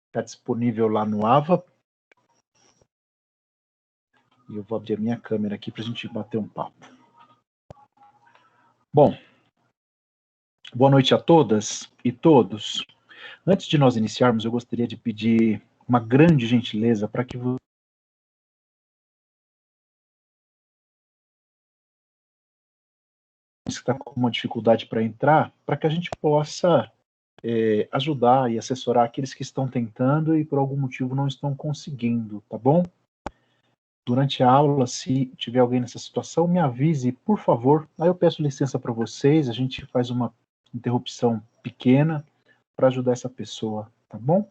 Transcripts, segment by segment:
Está disponível lá no AVA. E eu vou abrir a minha câmera aqui para a gente bater um papo. Bom, boa noite a todas e todos. Antes de nós iniciarmos, eu gostaria de pedir uma grande gentileza para que você está com uma dificuldade para entrar, para que a gente possa ajudar e assessorar aqueles que estão tentando e por algum motivo não estão conseguindo, tá bom? Durante a aula, se tiver alguém nessa situação, me avise, por favor. Aí eu peço licença para vocês, a gente faz uma interrupção pequena para ajudar essa pessoa, tá bom?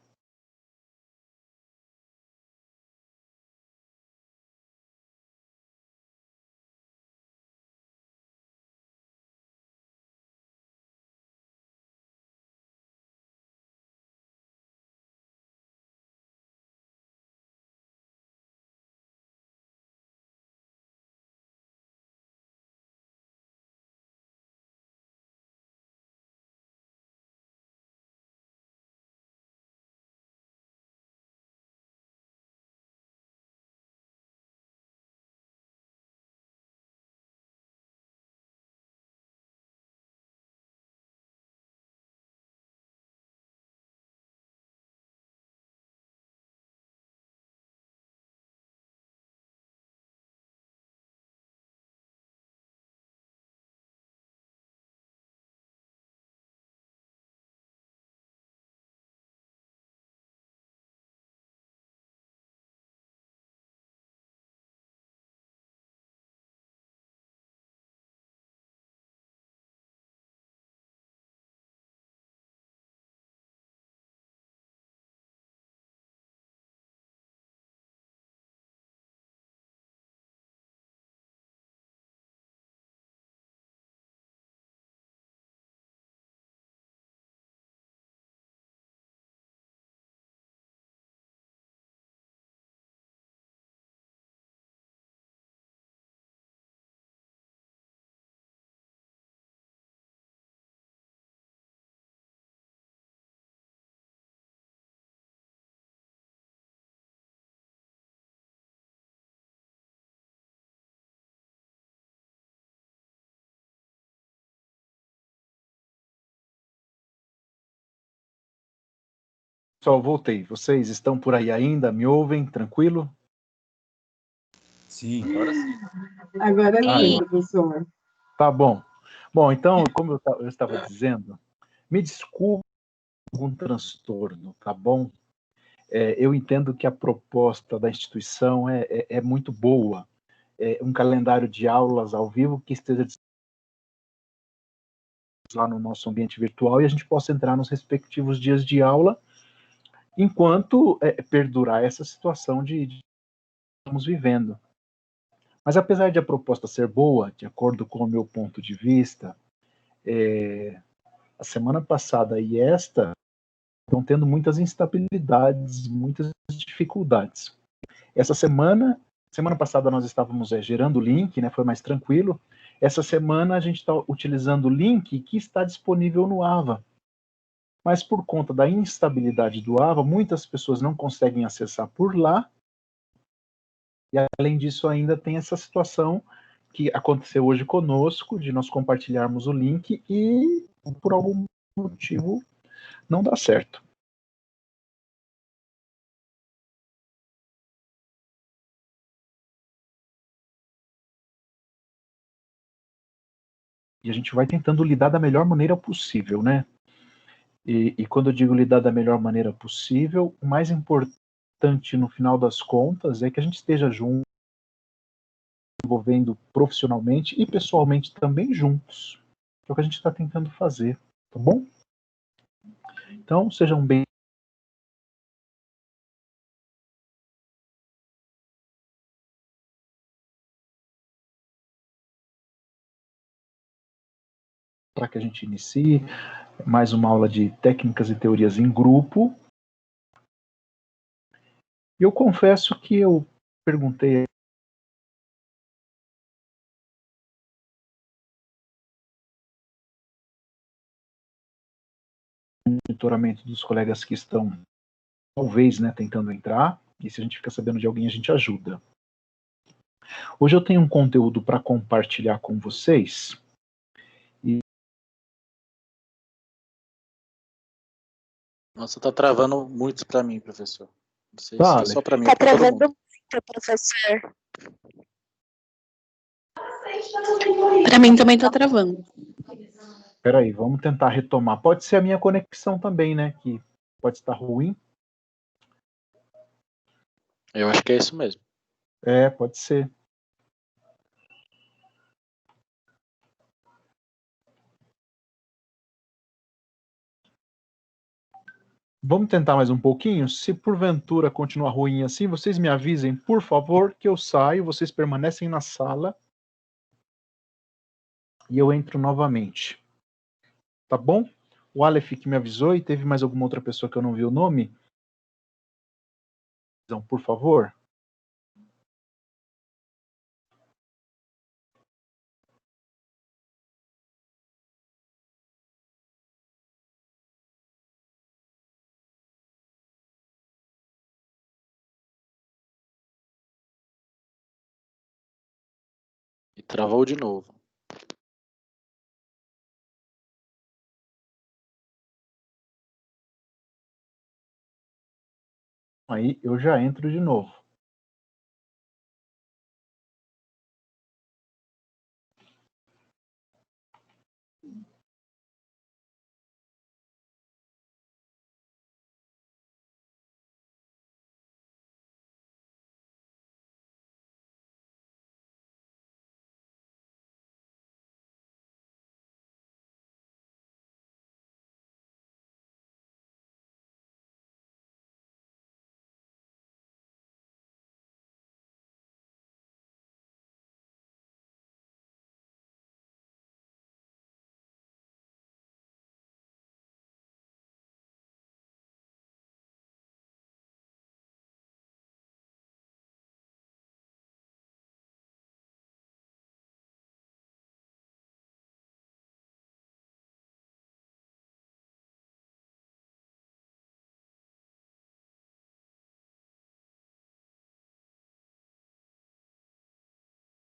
Pessoal, voltei. Vocês estão por aí ainda? Me ouvem? Tranquilo? Sim, agora sim. Agora sim, professor. Tá bom. Bom, então, como eu estava dizendo, me desculpe algum transtorno, tá bom? Eu entendo que a proposta da instituição é muito boa. Um calendário de aulas ao vivo que esteja lá no nosso ambiente virtual e a gente possa entrar nos respectivos dias de aula enquanto perdurar essa situação de estamos vivendo. Mas apesar de a proposta ser boa, de acordo com o meu ponto de vista, a semana passada e esta estão tendo muitas instabilidades, muitas dificuldades. Essa semana passada nós estávamos gerando o link, né, foi mais tranquilo. Essa semana a gente está utilizando o link que está disponível no AVA. Mas por conta da instabilidade do AVA, muitas pessoas não conseguem acessar por lá. E além disso, ainda tem essa situação que aconteceu hoje conosco, de nós compartilharmos o link e, por algum motivo, não dá certo. E a gente vai tentando lidar da melhor maneira possível, né? E quando eu digo lidar da melhor maneira possível, o mais importante no final das contas é que a gente esteja junto, envolvendo profissionalmente e pessoalmente também juntos. É o que a gente está tentando fazer, tá bom? Então, sejam bem para que a gente inicie mais uma aula de técnicas e teorias em grupo. E eu confesso que eu perguntei o monitoramento dos colegas que estão talvez, né, tentando entrar, e se a gente fica sabendo de alguém, a gente ajuda. Hoje eu tenho um conteúdo para compartilhar com vocês. Nossa, tá travando muito para mim, professor. Não sei se é Vale. só para mim. Tá pra todo travando mundo. muito, professor. Para mim também tá travando. Espera aí, vamos tentar retomar. Pode ser a minha conexão também, né, que pode estar ruim. Eu acho que é isso mesmo. É, pode ser. Vamos tentar mais um pouquinho? Se porventura continuar ruim assim, vocês me avisem, por favor, que eu saio, vocês permanecem na sala e eu entro novamente. Tá bom? O Aleph que me avisou e teve mais alguma outra pessoa que eu não vi o nome? Então, por favor. E travou de novo. Aí eu já entro de novo.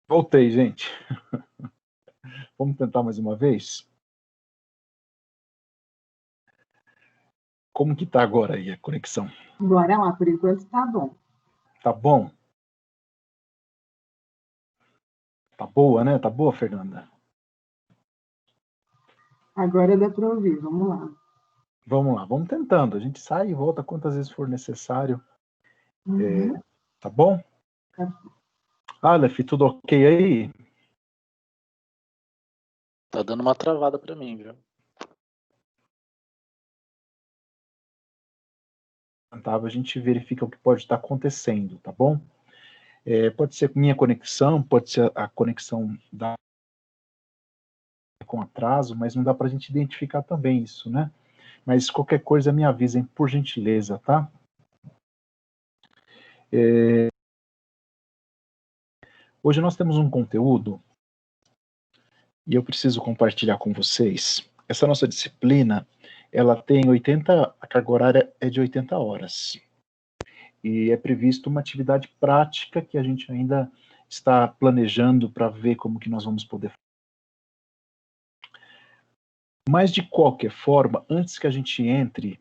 Voltei, gente. Vamos tentar mais uma vez? Como que tá agora aí a conexão? Bora lá, por enquanto tá bom. Tá bom? Tá boa, né? Tá boa, Fernanda? Agora dá para ouvir, vamos lá. Vamos lá, vamos tentando. A gente sai e volta quantas vezes for necessário. Uhum. Tá bom? Tá. Aleph, tudo ok aí? Tá dando uma travada para mim, viu? A gente verifica o que pode estar acontecendo, tá bom? Pode ser minha conexão, pode ser a conexão com atraso, mas não dá para a gente identificar também isso, né? Mas qualquer coisa me avisem, por gentileza, tá? Hoje nós temos um conteúdo e eu preciso compartilhar com vocês. Essa nossa disciplina, ela tem 80, a carga horária é de 80 horas. E é previsto uma atividade prática que a gente ainda está planejando para ver como que nós vamos poder. Mas, de qualquer forma, antes que a gente entre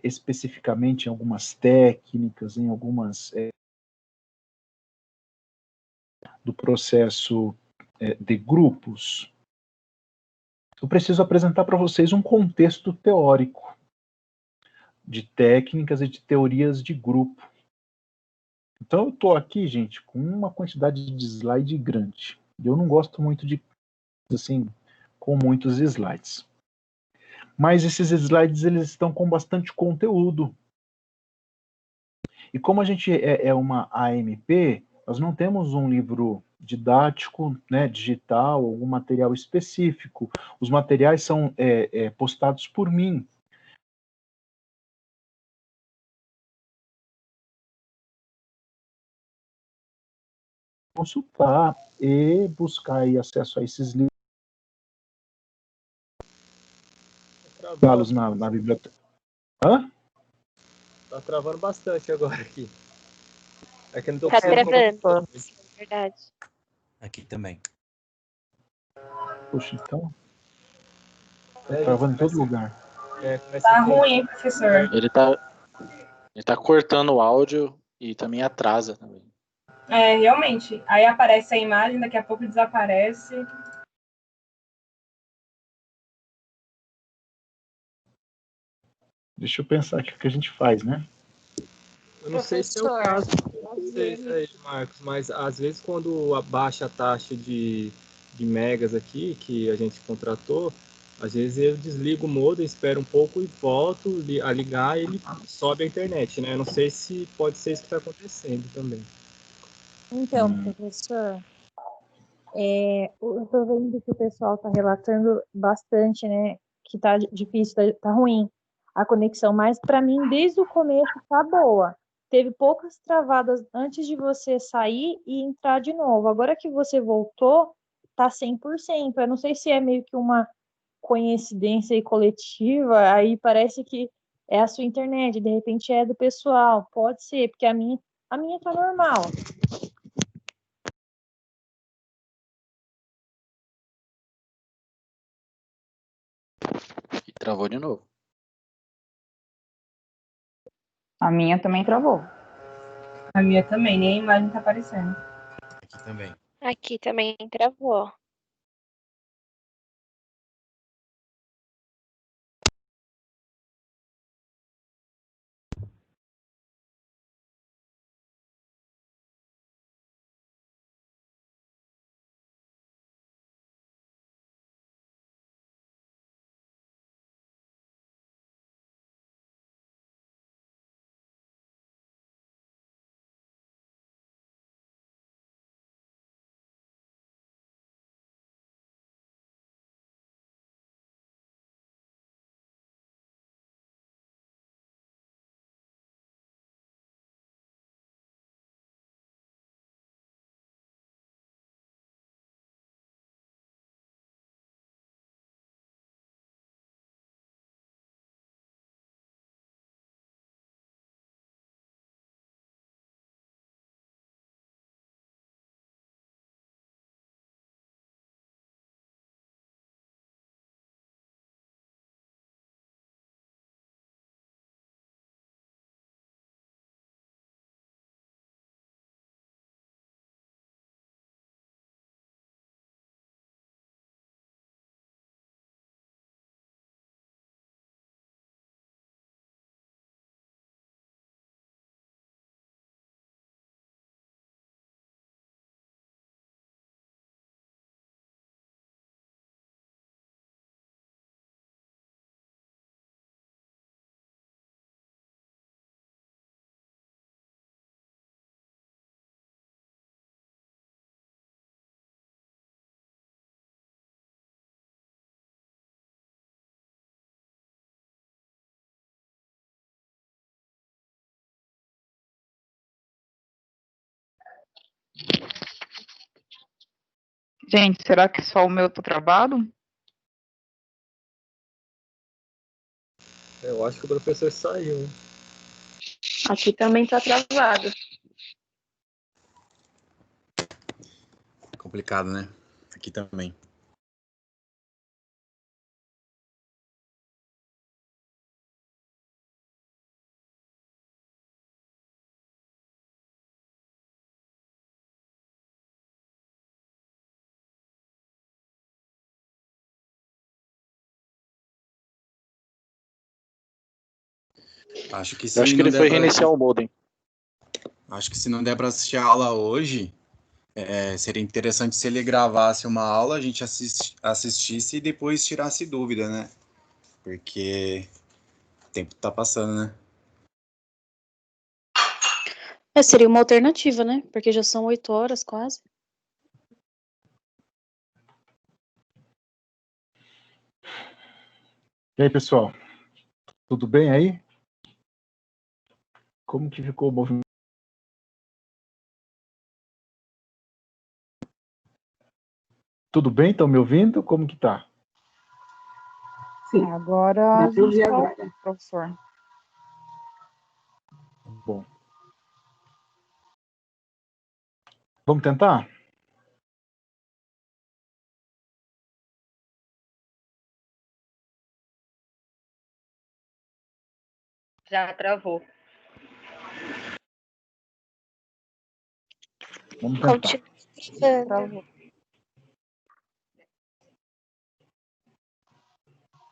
especificamente em algumas técnicas, em algumas do processo de grupos, eu preciso apresentar para vocês um contexto teórico de técnicas e de teorias de grupo. Então, eu estou aqui, gente, com uma quantidade de slide grande. Eu não gosto muito de, assim, com muitos slides. Mas esses slides, eles estão com bastante conteúdo. E como a gente é uma AMP, nós não temos um livro didático, né, digital, algum material específico. Os materiais são postados por mim. Consultar e buscar aí acesso a esses livros. Trazá-los na biblioteca. Hã? Tá travando bastante agora aqui. É que eu não tô Tá conseguindo. travando. Sim, é verdade. Aqui também. Puxa, então. Tá É, travando em começa- todo lugar. começa Tá a ter- ruim, professor. Ele tá cortando o áudio e também atrasa também. É, realmente. Aí aparece a imagem, daqui a pouco desaparece. Deixa eu pensar aqui o que a gente faz, né? Eu não sei se é o Professor, caso às de vocês vezes- aí, Marcos, mas às vezes quando abaixa a taxa de megas aqui, que a gente contratou, às vezes eu desligo o modem, espero um pouco e volto a ligar e ele sobe a internet, né? Eu não sei se pode ser isso que está acontecendo também. Então, professor, eu estou vendo que o pessoal está relatando bastante, né, que tá difícil, tá ruim a conexão, mas para mim, desde o começo, tá boa. Teve poucas travadas antes de você sair e entrar de novo. Agora que você voltou, tá 100%. Eu não sei se é meio que uma coincidência aí coletiva, aí parece que é a sua internet, de repente é do pessoal. Pode ser, porque a minha tá normal. E travou de novo. A minha também travou. A minha também, nem a imagem tá aparecendo. Aqui também. Aqui também travou. Gente, será que só o meu tá travado? Eu acho que o professor saiu, hein? Aqui também tá travado. Complicado, né? Aqui também. Acho que Eu acho que ele foi reiniciar o modem. Acho que se não der para assistir a aula hoje, seria interessante se ele gravasse uma aula, a gente assistisse e depois tirasse dúvida, né? Porque o tempo tá passando, né? Seria uma alternativa, né? Porque já são 8 horas quase. E aí, pessoal? Tudo bem aí? Como que ficou o movimento? Tudo bem? Estão me ouvindo? Como que tá? Sim, Agora dá a para ouvir gente tá agora. ouvindo, professor. Bom. Vamos tentar? Já travou. Vamos tentar. Travou.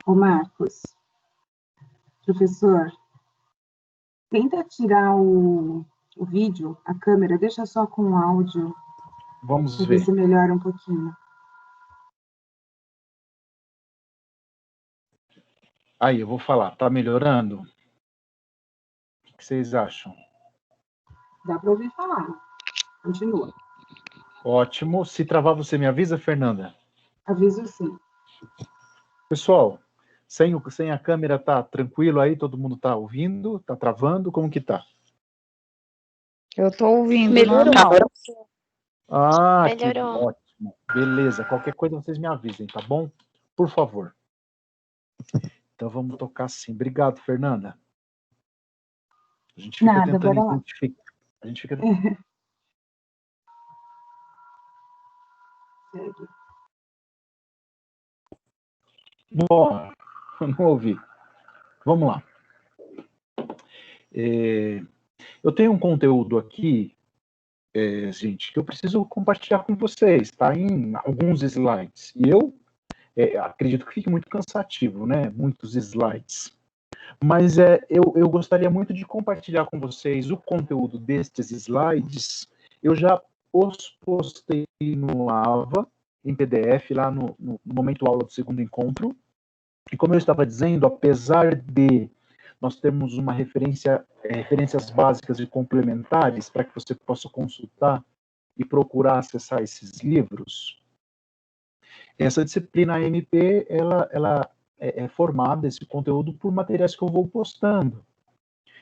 Ô, Marcos, professor, tenta tirar o vídeo, a câmera, deixa só com o áudio, Vamos para ver ver. se melhora um pouquinho. Aí, eu vou falar. Tá melhorando? O que vocês acham? Dá para ouvir falar. Continua. Ótimo. Se travar, você me avisa, Fernanda? Aviso sim. Pessoal, sem a câmera tá tranquilo aí? Todo mundo tá ouvindo? Tá travando? Como que tá? Eu tô ouvindo Melhorou. normal. Ah, Melhorou. que ótimo. Beleza. Qualquer coisa vocês me avisem, tá bom? Por favor. Então vamos tocar assim. Obrigado, Fernanda. A gente fica Nada, tentando bora lá. identificar. A gente fica... Segue. Bom, não ouvi. Vamos lá. Eu tenho um conteúdo aqui, gente, que eu preciso compartilhar com vocês, tá? Em alguns slides. E eu acredito que fique muito cansativo, né? Muitos slides. Mas eu gostaria muito de compartilhar com vocês o conteúdo destes slides. Eu já os postei no AVA, em PDF, lá no momento aula do segundo encontro. E como eu estava dizendo, apesar de nós termos uma referências básicas e complementares para que você possa consultar e procurar acessar esses livros, essa disciplina AMP, ela é formada, esse conteúdo, por materiais que eu vou postando.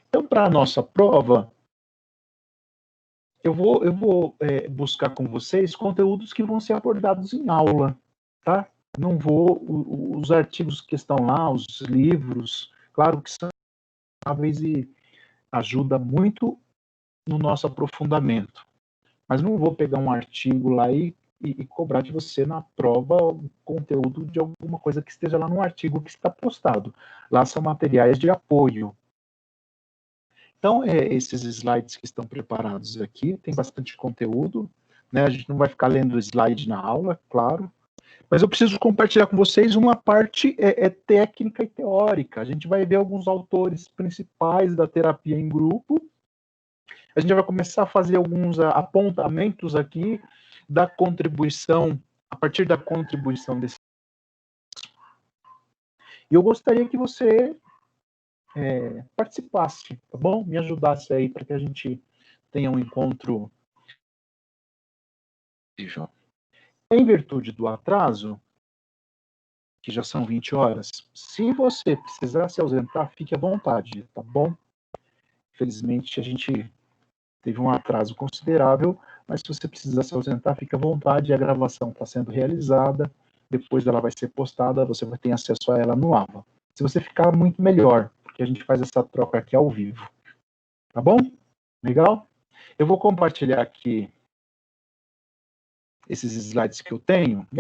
Então, para a nossa prova, eu vou buscar com vocês conteúdos que vão ser abordados em aula, tá? Não vou, os artigos que estão lá, os livros, claro que são áveis e ajuda muito no nosso aprofundamento. Mas não vou pegar um artigo lá e cobrar de você na prova o conteúdo de alguma coisa que esteja lá no artigo que está postado. Lá são materiais de apoio. Então, esses slides que estão preparados aqui, tem bastante conteúdo, né? A gente não vai ficar lendo slide na aula, claro, mas eu preciso compartilhar com vocês uma parte técnica e teórica. A gente vai ver alguns autores principais da terapia em grupo. A gente vai começar a fazer alguns apontamentos aqui da contribuição, a partir da contribuição desse. E eu gostaria que você participasse, tá bom? Me ajudasse aí para que a gente tenha um encontro. Em virtude do atraso, que já são 20 horas, se você precisar se ausentar, fique à vontade, tá bom? Infelizmente, a gente teve um atraso considerável, mas se você precisar se ausentar, fique à vontade, a gravação está sendo realizada, depois ela vai ser postada, você vai ter acesso a ela no AVA. Se você ficar, muito melhor, porque a gente faz essa troca aqui ao vivo. Tá bom? Legal? Eu vou compartilhar aqui esses slides que eu tenho, e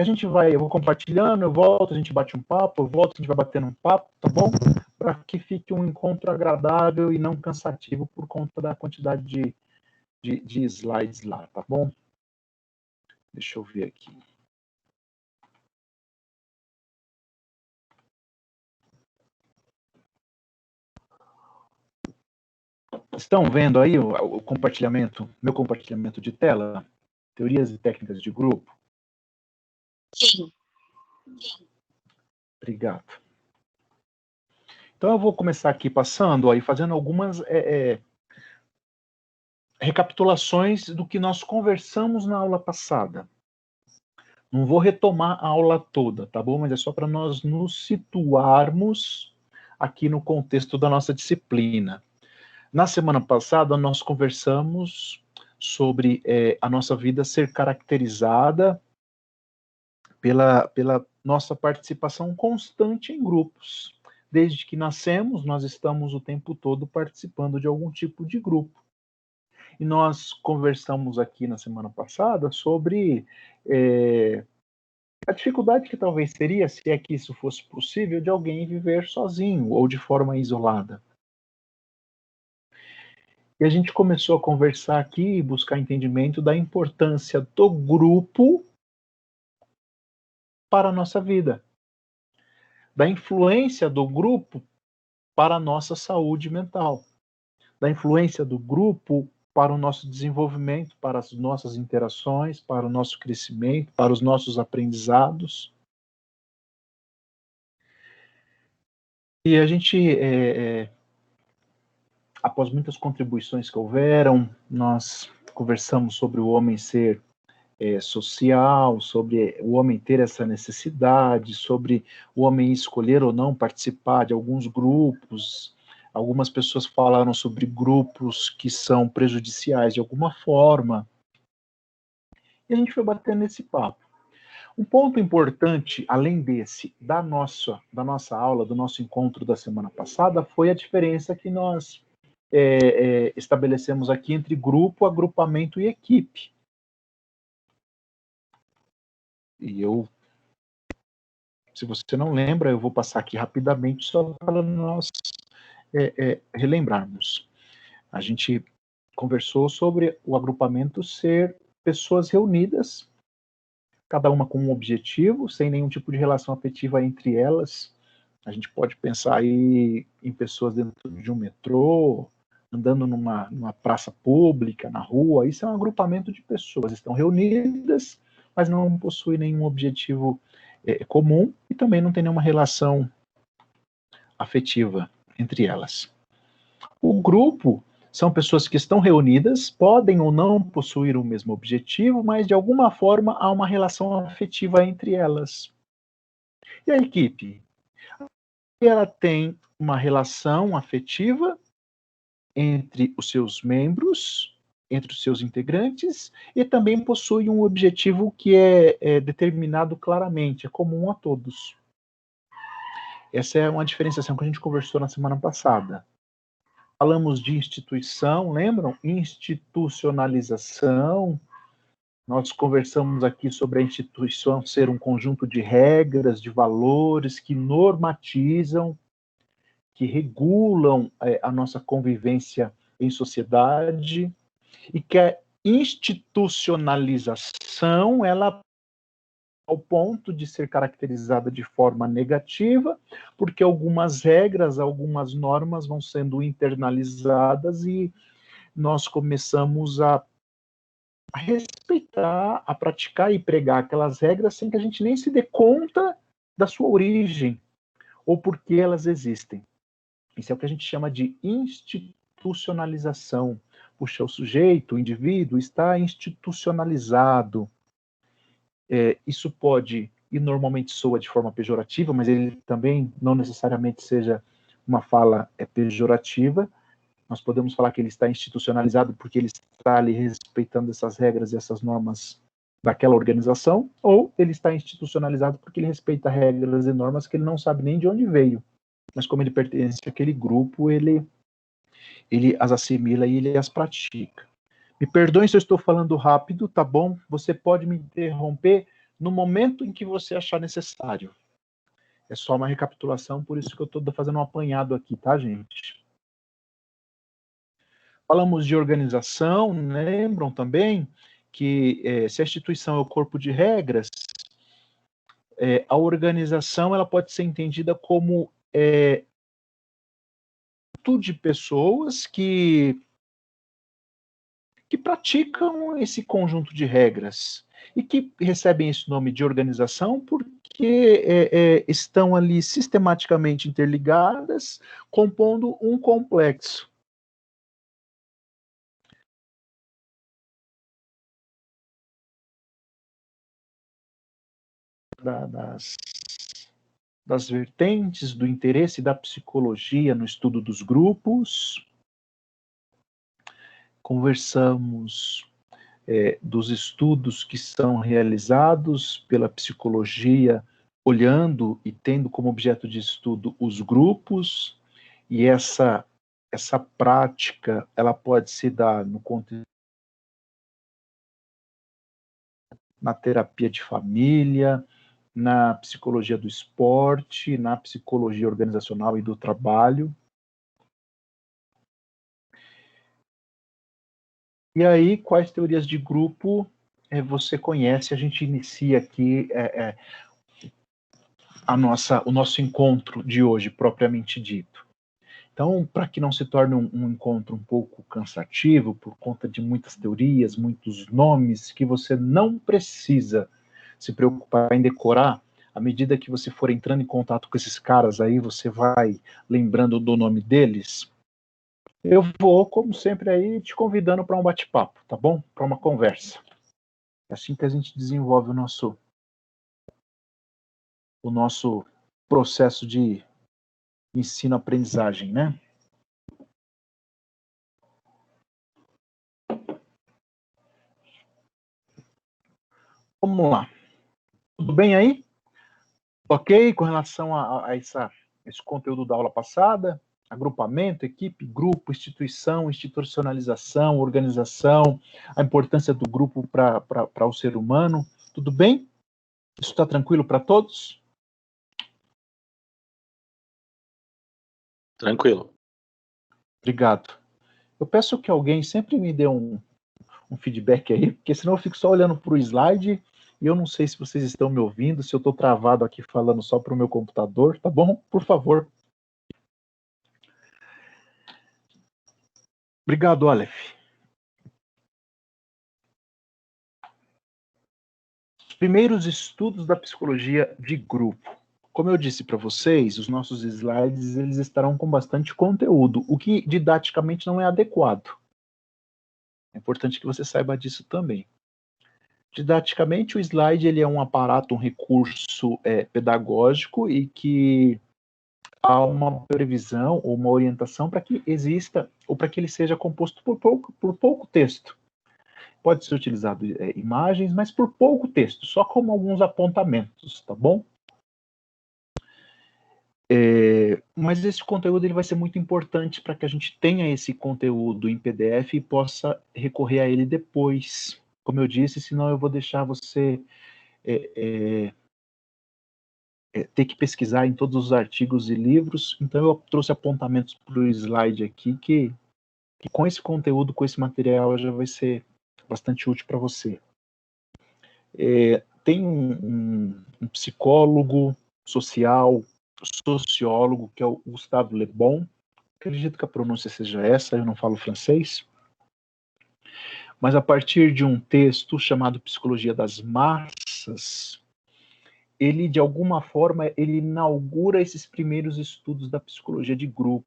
eu vou compartilhando, eu volto, a gente bate um papo, eu volto, a gente vai batendo um papo, tá bom? Para que fique um encontro agradável e não cansativo por conta da quantidade de slides lá, tá bom? Deixa eu ver aqui. Estão vendo aí o compartilhamento, meu compartilhamento de tela? Teorias e técnicas de grupo? Sim. Obrigado. Então eu vou começar aqui passando, aí, fazendo algumas recapitulações do que nós conversamos na aula passada. Não vou retomar a aula toda, tá bom? Mas é só para nós nos situarmos aqui no contexto da nossa disciplina. Na semana passada, nós conversamos sobre a nossa vida ser caracterizada pela nossa participação constante em grupos. desde que nascemos, nós estamos o tempo todo participando de algum tipo de grupo. E nós conversamos aqui na semana passada sobre a dificuldade que talvez seria, se é que isso fosse possível, de alguém viver sozinho ou de forma isolada. E a gente começou a conversar aqui e buscar entendimento da importância do grupo para a nossa vida, da influência do grupo para a nossa saúde mental, da influência do grupo para o nosso desenvolvimento, para as nossas interações, para o nosso crescimento, para os nossos aprendizados. E a gente, após muitas contribuições que houveram, nós conversamos sobre o homem ser social, sobre o homem ter essa necessidade, sobre o homem escolher ou não participar de alguns grupos. Algumas pessoas falaram sobre grupos que são prejudiciais de alguma forma. E a gente foi batendo nesse papo. Um ponto importante, além desse, da nossa aula, do nosso encontro da semana passada, foi a diferença que nós estabelecemos aqui entre grupo, agrupamento e equipe. E se você não lembra, eu vou passar aqui rapidamente só para nós relembrarmos. A gente conversou sobre o agrupamento ser pessoas reunidas, cada uma com um objetivo, sem nenhum tipo de relação afetiva entre elas. A gente pode pensar aí em pessoas dentro de um metrô, andando numa praça pública, na rua. Isso é um agrupamento de pessoas, estão reunidas, mas não possuem nenhum objetivo comum e também não tem nenhuma relação afetiva entre elas. O grupo são pessoas que estão reunidas, podem ou não possuir o mesmo objetivo, mas de alguma forma há uma relação afetiva entre elas. E a equipe? Ela tem uma relação afetiva entre os seus membros, entre os seus integrantes, e também possui um objetivo que é determinado claramente, é comum a todos. Essa é uma diferenciação que a gente conversou na semana passada. Falamos de instituição, lembram? Institucionalização. Nós conversamos aqui sobre a instituição ser um conjunto de regras, de valores que normatizam, que regulam a nossa convivência em sociedade, e que a institucionalização, ela ao ponto de ser caracterizada de forma negativa, porque algumas regras, algumas normas vão sendo internalizadas e nós começamos a respeitar, a praticar e pregar aquelas regras sem que a gente nem se dê conta da sua origem ou por que elas existem. Isso é o que a gente chama de institucionalização. Puxa, o sujeito, o indivíduo, está institucionalizado. Isso pode, e normalmente soa de forma pejorativa, mas ele também não necessariamente seja uma fala pejorativa. Nós podemos falar que ele está institucionalizado porque ele está ali respeitando essas regras e essas normas daquela organização, ou ele está institucionalizado porque ele respeita regras e normas que ele não sabe nem de onde veio. Mas como ele pertence àquele grupo, ele as assimila e ele as pratica. Me perdoem se eu estou falando rápido, tá bom? Você pode me interromper no momento em que você achar necessário. É só uma recapitulação, por isso que eu estou fazendo um apanhado aqui, tá, gente? Falamos de organização, lembram também que se a instituição é o corpo de regras, a organização ela pode ser entendida como de pessoas que praticam esse conjunto de regras e que recebem esse nome de organização porque estão ali sistematicamente interligadas, compondo um complexo. Das vertentes do interesse da psicologia no estudo dos grupos. Conversamos dos estudos que são realizados pela psicologia olhando e tendo como objeto de estudo os grupos, e essa prática, ela pode se dar no contexto na terapia de família, na psicologia do esporte, na psicologia organizacional e do trabalho. E aí, quais teorias de grupo você conhece? A gente inicia aqui o nosso encontro de hoje, propriamente dito. Então, para que não se torne um encontro um pouco cansativo, por conta de muitas teorias, muitos nomes, que você não precisa se preocupar em decorar, à medida que você for entrando em contato com esses caras aí, você vai lembrando do nome deles. Eu vou, como sempre, aí te convidando para um bate-papo, tá bom? Para uma conversa. É assim que a gente desenvolve o nosso processo de ensino-aprendizagem, né? Vamos lá. Tudo bem aí? Ok com relação a esse conteúdo da aula passada? Agrupamento, equipe, grupo, instituição, institucionalização, organização, a importância do grupo para o ser humano. Tudo bem? Isso está tranquilo para todos? Tranquilo. Obrigado. Eu peço que alguém sempre me dê um feedback aí, porque senão eu fico só olhando para o slide e eu não sei se vocês estão me ouvindo, se eu estou travado aqui falando só para o meu computador, tá bom? Por favor. Obrigado, Aleph. Primeiros estudos da psicologia de grupo. Como eu disse para vocês, os nossos slides eles estarão com bastante conteúdo, o que didaticamente não é adequado. É importante que você saiba disso também. Didaticamente, o slide ele é um aparato, um recurso pedagógico e que há uma previsão ou uma orientação para que exista ou para que ele seja composto por pouco texto. Pode ser utilizado imagens, mas por pouco texto, só como alguns apontamentos, tá bom? Mas esse conteúdo ele vai ser muito importante para que a gente tenha esse conteúdo em PDF e possa recorrer a ele depois. Como eu disse, senão eu vou deixar você ter que pesquisar em todos os artigos e livros. Então eu trouxe apontamentos para o slide aqui que com esse conteúdo, com esse material, já vai ser bastante útil para você. Tem um psicólogo social, sociólogo, que é o Gustave Le Bon. Acredito que a pronúncia seja essa, eu não falo francês. Mas a partir de um texto chamado Psicologia das Massas, ele, de alguma forma, ele inaugura esses primeiros estudos da psicologia de grupo.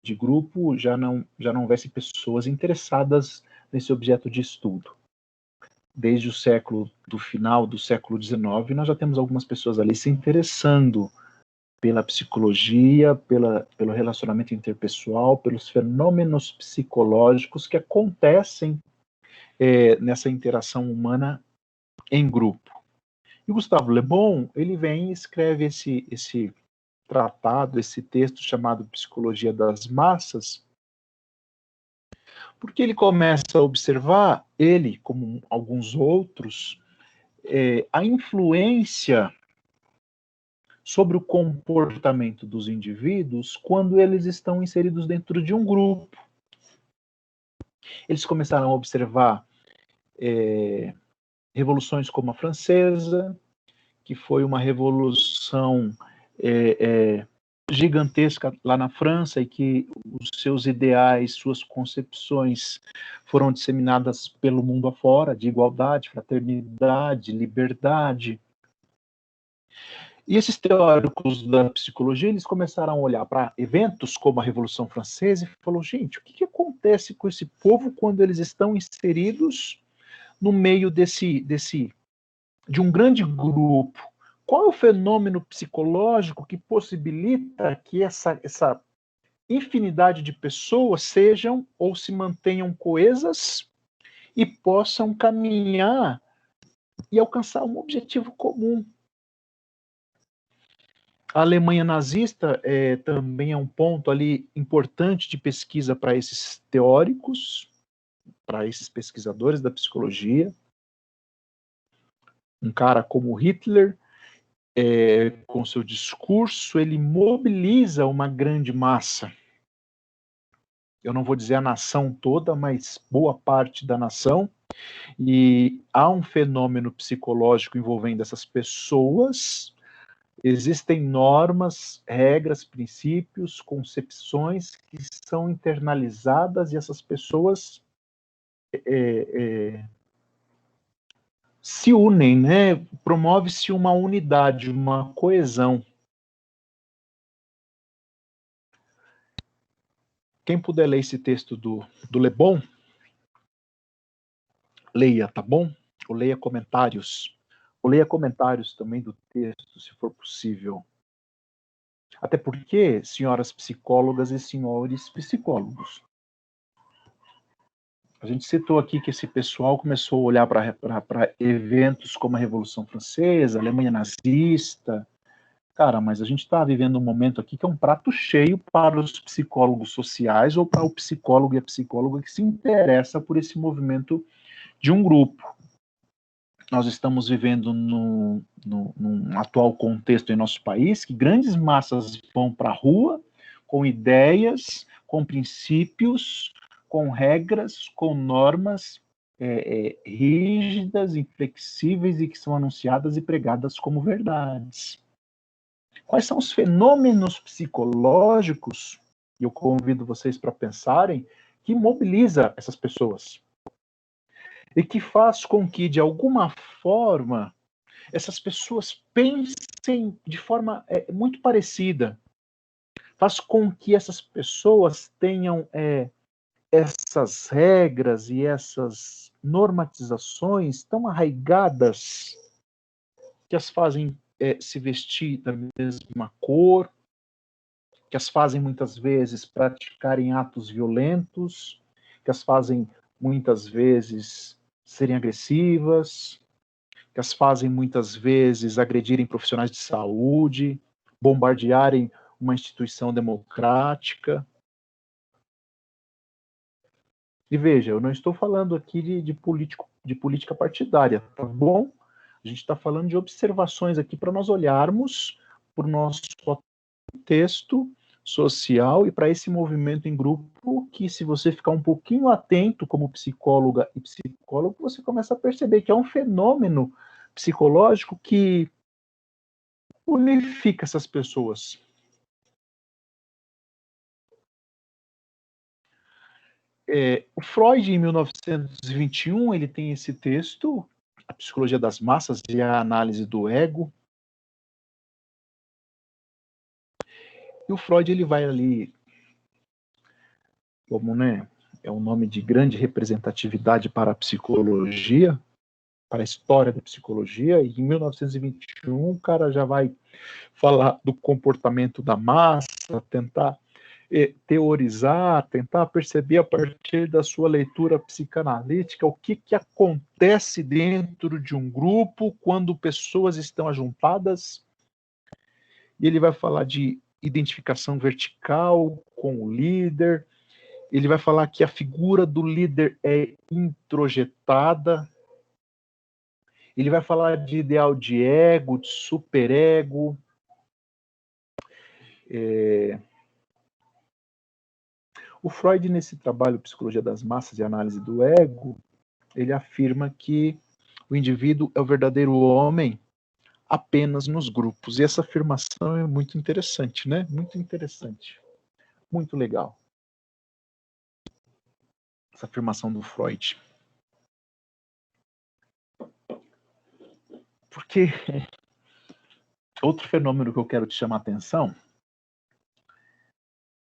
De grupo já não houvesse pessoas interessadas nesse objeto de estudo. Desde do final do século XIX, nós já temos algumas pessoas ali se interessando pela psicologia, pelo relacionamento interpessoal, pelos fenômenos psicológicos que acontecem nessa interação humana em grupo. E Gustave Le Bon, ele vem e escreve esse tratado, esse texto chamado Psicologia das Massas, porque ele começa a observar, ele, como alguns outros, a influência sobre o comportamento dos indivíduos quando eles estão inseridos dentro de um grupo. Eles começaram a observar revoluções como a francesa, que foi uma revolução gigantesca lá na França e que os seus ideais, suas concepções foram disseminadas pelo mundo afora, de igualdade, fraternidade, liberdade. E esses teóricos da psicologia, eles começaram a olhar para eventos como a Revolução Francesa e falaram, gente, o que acontece com esse povo quando eles estão inseridos no meio de um grande grupo? Qual é o fenômeno psicológico que possibilita que essa infinidade de pessoas sejam ou se mantenham coesas e possam caminhar e alcançar um objetivo comum. A Alemanha nazista também é um ponto ali importante de pesquisa para esses teóricos, para esses pesquisadores da psicologia. Um cara como Hitler, com seu discurso, ele mobiliza uma grande massa. Eu não vou dizer a nação toda, mas boa parte da nação. E há um fenômeno psicológico envolvendo essas pessoas. Existem normas, regras, princípios, concepções que são internalizadas e essas pessoas se unem, né? Promove-se uma unidade, uma coesão. Quem puder ler esse texto do Le Bon, leia, tá bom? Ou leia comentários. Ou leia comentários também do texto, se for possível. Até porque, senhoras psicólogas e senhores psicólogos, a gente citou aqui que esse pessoal começou a olhar para eventos como a Revolução Francesa, a Alemanha nazista. Cara, mas a gente está vivendo um momento aqui que é um prato cheio para os psicólogos sociais ou para o psicólogo e a psicóloga que se interessa por esse movimento de um grupo. Nós estamos vivendo num atual contexto em nosso país que grandes massas vão para a rua com ideias, com princípios, com regras, com normas rígidas, inflexíveis e que são anunciadas e pregadas como verdades. Quais são os fenômenos psicológicos, e eu convido vocês para pensarem, que mobiliza essas pessoas? E que faz com que, de alguma forma, essas pessoas pensem de forma muito parecida. Faz com que essas pessoas tenham essas regras e essas normatizações tão arraigadas que as fazem se vestir da mesma cor, que as fazem muitas vezes praticarem atos violentos, que as fazem muitas vezes serem agressivas, que as fazem muitas vezes agredirem profissionais de saúde, bombardearem uma instituição democrática. E veja, eu não estou falando aqui de política partidária, tá bom? A gente está falando de observações aqui para nós olharmos para o nosso contexto social e para esse movimento em grupo que, se você ficar um pouquinho atento como psicóloga e psicólogo, você começa a perceber que é um fenômeno psicológico que unifica essas pessoas. O Freud, em 1921, ele tem esse texto, A Psicologia das Massas e a Análise do Ego. E o Freud, ele vai ali, como, né, é um nome de grande representatividade para a psicologia, para a história da psicologia, e em 1921 o cara já vai falar do comportamento da massa, tentar teorizar, tentar perceber a partir da sua leitura psicanalítica o que acontece dentro de um grupo quando pessoas estão ajuntadas. E ele vai falar de identificação vertical com o líder, ele vai falar que a figura do líder é introjetada, ele vai falar de ideal de ego, de superego. O Freud, nesse trabalho Psicologia das Massas e Análise do Ego, ele afirma que o indivíduo é o verdadeiro homem apenas nos grupos. E essa afirmação é muito interessante, né? Muito interessante. Muito legal. Essa afirmação do Freud. Porque outro fenômeno que eu quero te chamar a atenção,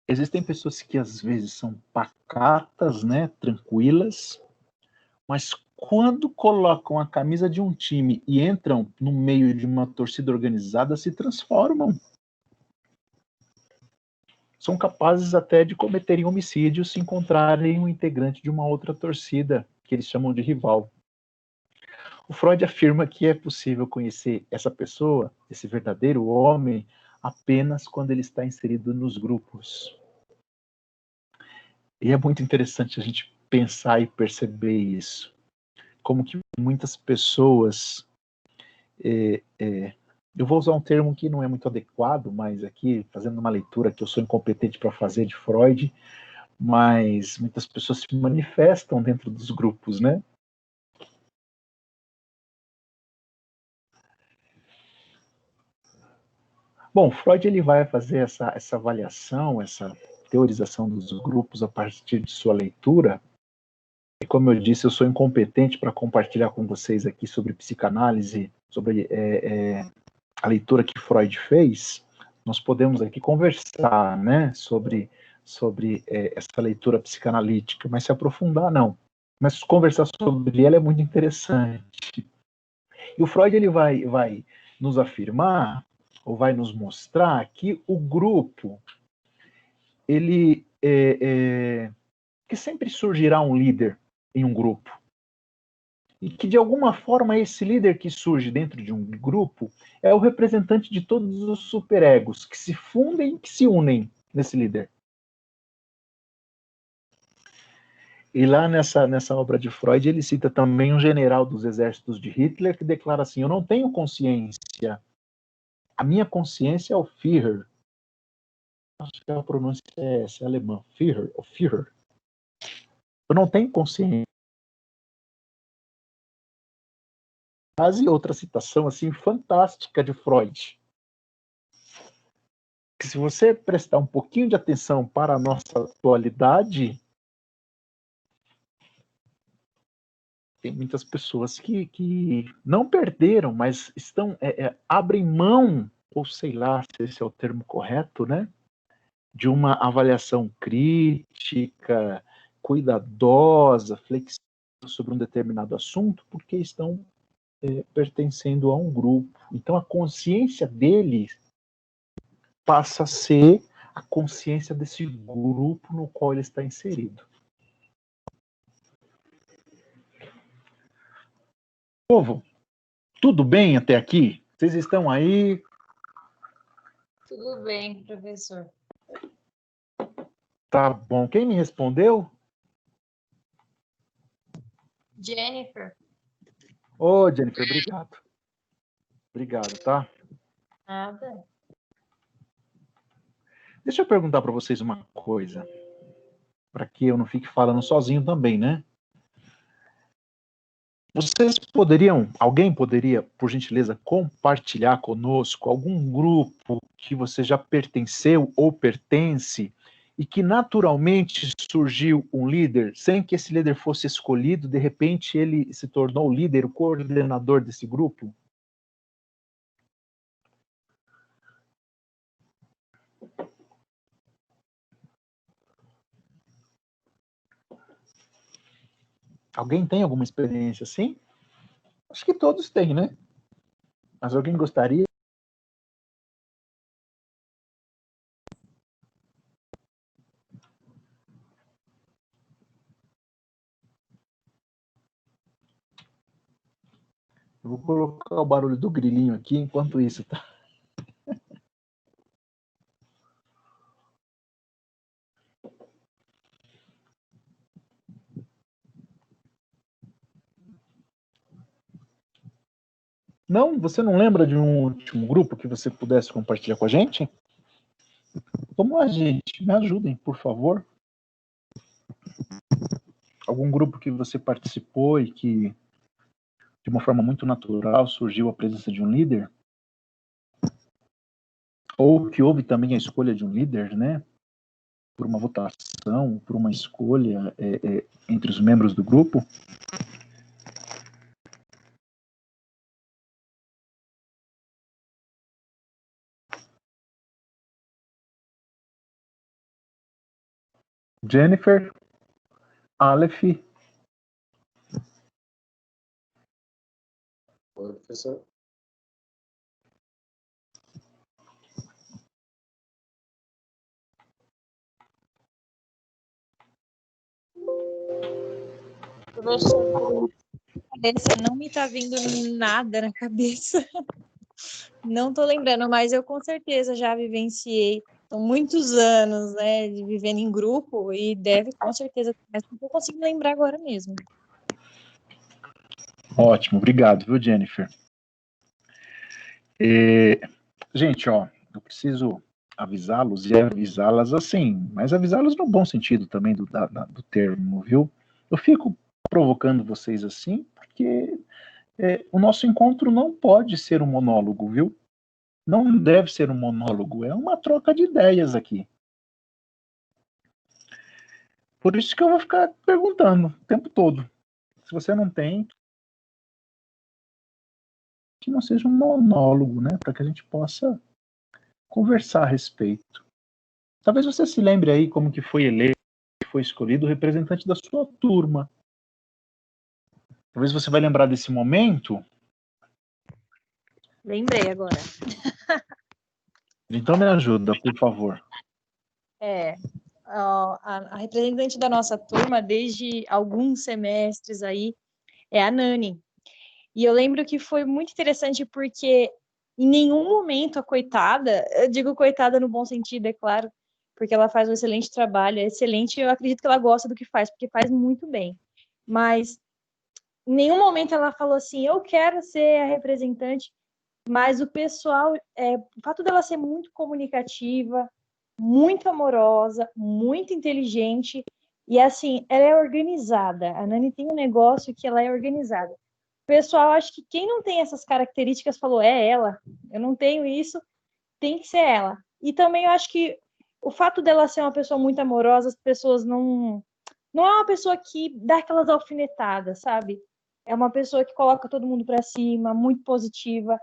existem pessoas que às vezes são pacatas, né, tranquilas, mas quando colocam a camisa de um time e entram no meio de uma torcida organizada, se transformam. São capazes até de cometerem homicídio se encontrarem um integrante de uma outra torcida. que eles chamam de rival. O Freud afirma que é possível conhecer essa pessoa, esse verdadeiro homem, apenas quando ele está inserido nos grupos. E é muito interessante a gente pensar e perceber isso. Como que muitas pessoas... eu vou usar um termo que não é muito adequado, mas aqui, fazendo uma leitura que eu sou incompetente para fazer de Freud, mas muitas pessoas se manifestam dentro dos grupos, né? Bom, Freud ele vai fazer essa avaliação, essa teorização dos grupos a partir de sua leitura. E como eu disse, eu sou incompetente para compartilhar com vocês aqui sobre psicanálise, sobre a leitura que Freud fez. Nós podemos aqui conversar, né, sobre essa leitura psicanalítica, mas se aprofundar, não. Mas conversar sobre ela é muito interessante. E o Freud ele vai nos afirmar, ou vai nos mostrar, que o grupo, ele que sempre surgirá um líder em um grupo. E que, de alguma forma, esse líder que surge dentro de um grupo é o representante de todos os superegos que se fundem e que se unem nesse líder. E lá nessa obra de Freud, ele cita também um general dos exércitos de Hitler que declara assim: eu não tenho consciência. A minha consciência é o Führer. Acho que a pronúncia é essa, é alemã. Führer, ou Führer. Eu não tenho consciência. E outra citação assim fantástica de Freud. Que se você prestar um pouquinho de atenção para a nossa atualidade, tem muitas pessoas que não perderam, mas estão abrem mão, ou sei lá se esse é o termo correto, né, de uma avaliação crítica, cuidadosa, flexível sobre um determinado assunto, porque estão pertencendo a um grupo. Então a consciência deles passa a ser a consciência desse grupo no qual ele está inserido. Povo, tudo bem até aqui? Vocês estão aí? Tudo bem, professor. Tá bom. Quem me respondeu? Jennifer. Ô, Jennifer, obrigado. Obrigado, tá? Nada. Deixa eu perguntar para vocês uma coisa, para que eu não fique falando sozinho também, né? Alguém poderia, por gentileza, compartilhar conosco algum grupo que você já pertenceu ou pertence e que naturalmente surgiu um líder, sem que esse líder fosse escolhido, de repente ele se tornou o líder, o coordenador desse grupo? Alguém tem alguma experiência assim? Acho que todos têm, né? Mas alguém gostaria? Eu vou colocar o barulho do grilinho aqui enquanto isso, tá? Não? Você não lembra de um último grupo que você pudesse compartilhar com a gente? Vamos lá, gente. Me ajudem, por favor. Algum grupo que você participou e que, de uma forma muito natural, surgiu a presença de um líder? Ou que houve também a escolha de um líder, né? Por uma votação, por uma escolha entre os membros do grupo? Jennifer, Aleph, Oi, professor. Professor, não me tá vindo nada na cabeça. Não tô lembrando, mas eu com certeza já vivenciei. São muitos anos, né, de vivendo em grupo e deve com certeza, mas não tô conseguindo lembrar agora mesmo. Ótimo, obrigado, viu, Jennifer? Gente, ó, eu preciso avisá-los e avisá-las assim, mas avisá-los no bom sentido também do termo, viu? Eu fico provocando vocês assim porque o nosso encontro não pode ser um monólogo, viu? Não deve ser um monólogo, é uma troca de ideias aqui. Por isso que eu vou ficar perguntando o tempo todo. Se você não tem, que não seja um monólogo, né? Para que a gente possa conversar a respeito. Talvez você se lembre aí como que foi eleito, foi escolhido o representante da sua turma. Talvez você vai lembrar desse momento. Lembrei agora. Então me ajuda, por favor. A representante da nossa turma, desde alguns semestres aí, é a Nani. E eu lembro que foi muito interessante porque em nenhum momento a coitada, eu digo coitada no bom sentido, é claro, porque ela faz um excelente trabalho, é excelente, eu acredito que ela gosta do que faz, porque faz muito bem. Mas em nenhum momento ela falou assim, eu quero ser a representante, mas o pessoal, o fato dela ser muito comunicativa, muito amorosa, muito inteligente, e assim, ela é organizada. A Nani tem um negócio que ela é organizada. O pessoal, acho que quem não tem essas características falou, é ela, eu não tenho isso, tem que ser ela. E também eu acho que o fato dela ser uma pessoa muito amorosa, as pessoas não é uma pessoa que dá aquelas alfinetadas, sabe? É uma pessoa que coloca todo mundo para cima, muito positiva.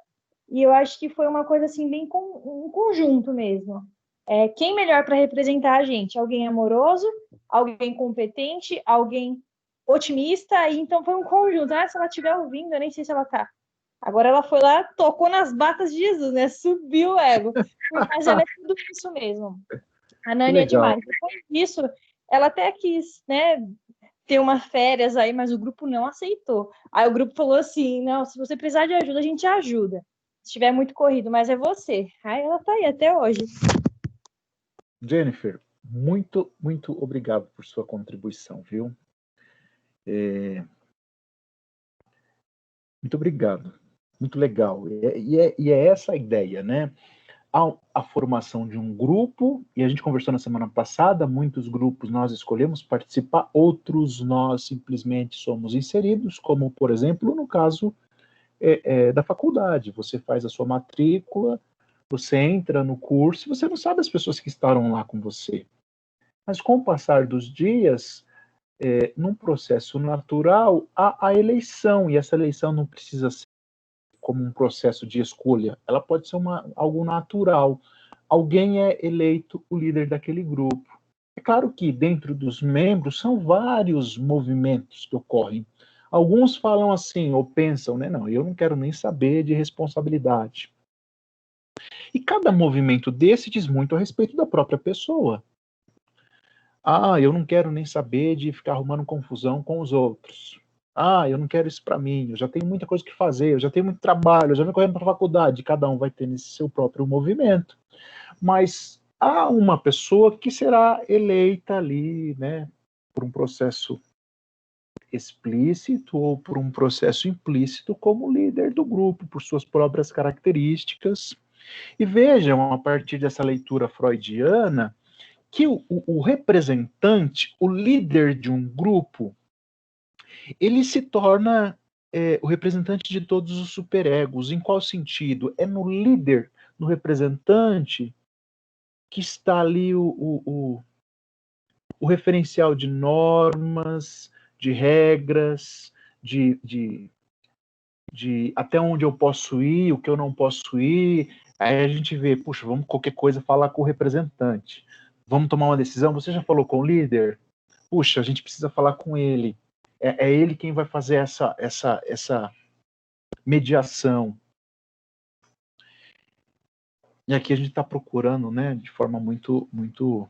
E eu acho que foi uma coisa assim bem um conjunto mesmo. Quem melhor para representar a gente? Alguém amoroso, alguém competente, alguém otimista, e então foi um conjunto. Se ela estiver ouvindo, eu nem sei se ela tá. Agora ela foi lá, tocou nas batas de Jesus, né? Subiu o ego. Mas ela é tudo isso mesmo. A Nani é demais. Depois disso, ela até quis, né, ter umas férias aí, mas o grupo não aceitou. Aí o grupo falou assim, não, se você precisar de ajuda, a gente ajuda. Se estiver muito corrido, mas é você. Aí ela tá aí até hoje. Jennifer, muito, muito obrigado por sua contribuição, viu? Muito obrigado. Muito legal. E é essa a ideia, né? A formação de um grupo, e a gente conversou na semana passada, muitos grupos nós escolhemos participar, outros nós simplesmente somos inseridos, como, por exemplo, no caso da faculdade. Você faz a sua matrícula, você entra no curso, e você não sabe as pessoas que estarão lá com você. Mas com o passar dos dias, num processo natural, há a eleição, e essa eleição não precisa ser como um processo de escolha, ela pode ser algo natural. Alguém é eleito o líder daquele grupo. É claro que dentro dos membros são vários movimentos que ocorrem. Alguns falam assim, ou pensam, né? Não, eu não quero nem saber de responsabilidade. E cada movimento desse diz muito a respeito da própria pessoa. Eu não quero nem saber de ficar arrumando confusão com os outros. Eu não quero isso para mim, eu já tenho muita coisa que fazer, eu já tenho muito trabalho, eu já venho correndo para a faculdade, cada um vai ter nesse seu próprio movimento. Mas há uma pessoa que será eleita ali, né, por um processo explícito ou por um processo implícito como líder do grupo, por suas próprias características. E vejam, a partir dessa leitura freudiana, que o representante, o líder de um grupo, ele se torna o representante de todos os superegos. Em qual sentido? É no líder, no representante, que está ali o referencial de normas, de regras, de até onde eu posso ir, o que eu não posso ir. Aí a gente vê, puxa, vamos qualquer coisa falar com o representante. Vamos tomar uma decisão? Você já falou com o líder? Puxa, a gente precisa falar com ele. É ele quem vai fazer essa mediação. E aqui a gente está procurando, né, de forma muito, muito,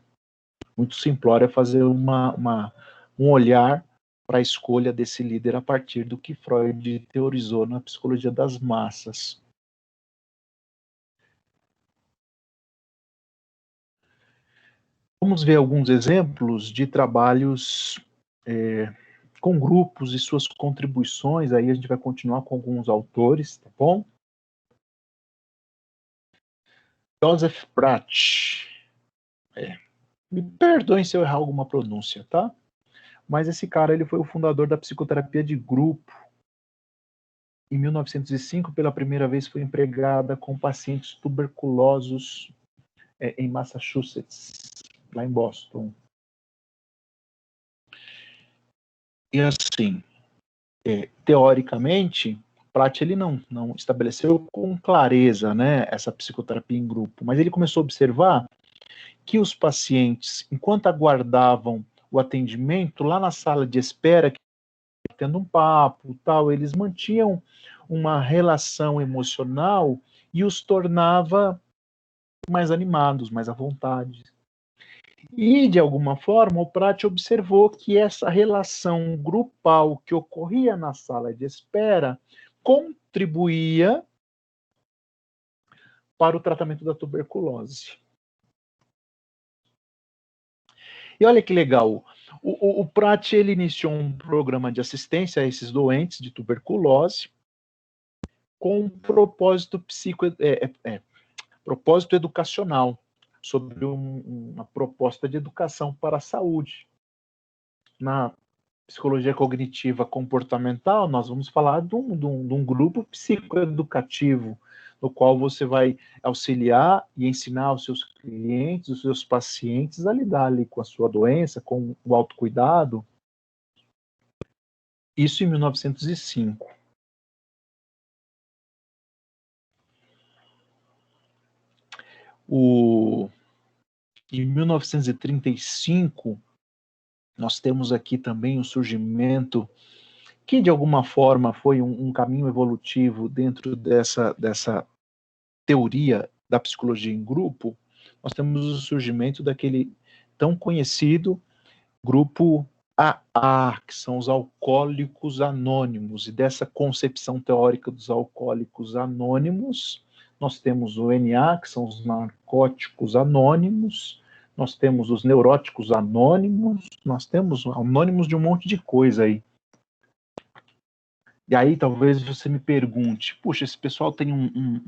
muito simplória, fazer um olhar para a escolha desse líder a partir do que Freud teorizou na psicologia das massas. Vamos ver alguns exemplos de trabalhos com grupos e suas contribuições. Aí a gente vai continuar com alguns autores, tá bom? Joseph Pratt. Me perdoem se eu errar alguma pronúncia, tá? Mas esse cara, ele foi o fundador da psicoterapia de grupo. Em 1905, pela primeira vez, foi empregada com pacientes tuberculosos em Massachusetts, lá em Boston. E assim, teoricamente, Pratt ele não estabeleceu com clareza, né, essa psicoterapia em grupo, mas ele começou a observar que os pacientes, enquanto aguardavam o atendimento lá na sala de espera, tendo um papo, tal, eles mantinham uma relação emocional e os tornava mais animados, mais à vontade. E, de alguma forma, o Pratt observou que essa relação grupal que ocorria na sala de espera contribuía para o tratamento da tuberculose. E olha que legal, o Pratt ele iniciou um programa de assistência a esses doentes de tuberculose com um propósito propósito educacional, sobre uma proposta de educação para a saúde. Na psicologia cognitiva comportamental, nós vamos falar de um grupo psicoeducativo, no qual você vai auxiliar e ensinar os seus clientes, os seus pacientes a lidar ali com a sua doença, com o autocuidado. Isso em 1905. Em 1935, nós temos aqui também o surgimento, que de alguma forma foi um caminho evolutivo dentro dessa teoria da psicologia em grupo. Nós temos o surgimento daquele tão conhecido grupo AA, que são os alcoólicos anônimos, e dessa concepção teórica dos alcoólicos anônimos, nós temos o NA, que são os narcóticos anônimos, nós temos os neuróticos anônimos, nós temos anônimos de um monte de coisa aí. E aí talvez você me pergunte, puxa, esse pessoal tem um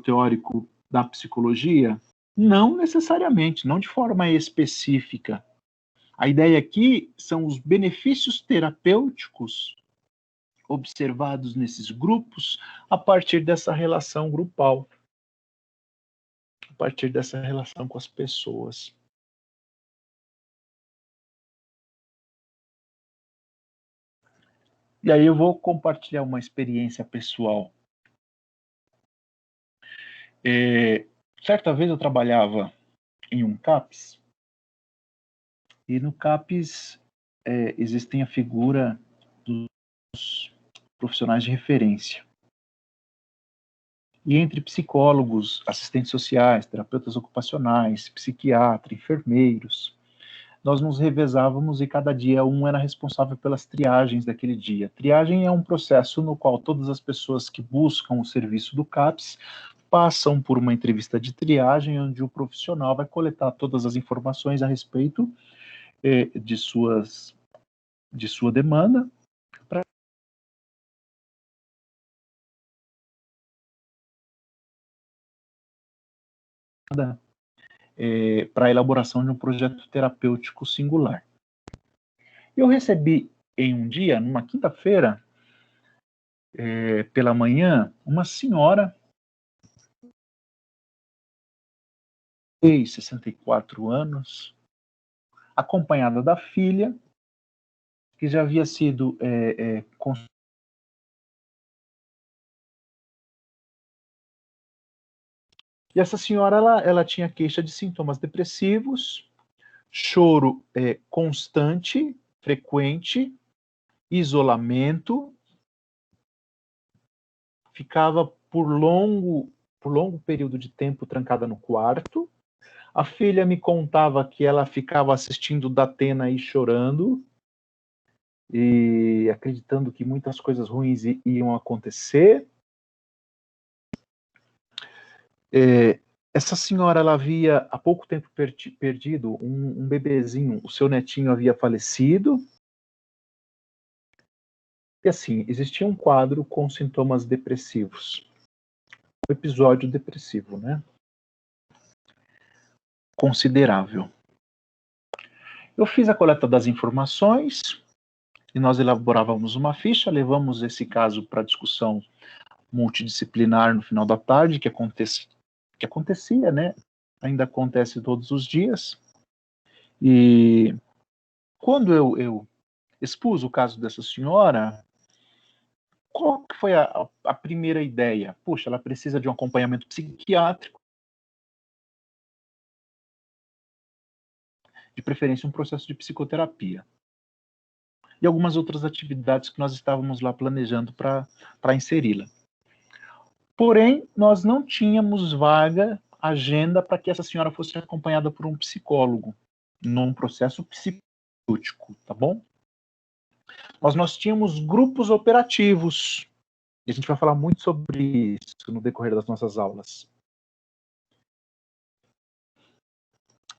teórico da psicologia? Não necessariamente, não de forma específica. A ideia aqui são os benefícios terapêuticos observados nesses grupos a partir dessa relação grupal, a partir dessa relação com as pessoas. E aí eu vou compartilhar uma experiência pessoal. Certa vez eu trabalhava em um CAPS, e no CAPS existem a figura dos profissionais de referência. E entre psicólogos, assistentes sociais, terapeutas ocupacionais, psiquiatras, enfermeiros, nós nos revezávamos e cada dia um era responsável pelas triagens daquele dia. Triagem é um processo no qual todas as pessoas que buscam o serviço do CAPS passam por uma entrevista de triagem, onde o profissional vai coletar todas as informações a respeito de sua demanda, para a elaboração de um projeto terapêutico singular. Eu recebi em um dia, numa quinta-feira, pela manhã, uma senhora, 64 anos, acompanhada da filha, que já havia sido E essa senhora, ela tinha queixa de sintomas depressivos, choro constante, frequente, isolamento, ficava por longo período de tempo trancada no quarto. A filha me contava que ela ficava assistindo Datena e chorando. e acreditando que muitas coisas ruins iam acontecer. Essa senhora, ela havia há pouco tempo perdido um bebezinho, o seu netinho havia falecido. E assim, existia um quadro com sintomas depressivos. Um episódio depressivo, né? Considerável. Eu fiz a coleta das informações e nós elaborávamos uma ficha, levamos esse caso para discussão multidisciplinar no final da tarde, que acontecia, né? Ainda acontece todos os dias. E quando eu expus o caso dessa senhora, qual que foi a primeira ideia? Puxa, ela precisa de um acompanhamento psiquiátrico, de preferência um processo de psicoterapia. E algumas outras atividades que nós estávamos lá planejando para inseri-la. Porém, nós não tínhamos vaga, agenda, para que essa senhora fosse acompanhada por um psicólogo, num processo psicótico, tá bom? Mas nós tínhamos grupos operativos, e a gente vai falar muito sobre isso no decorrer das nossas aulas.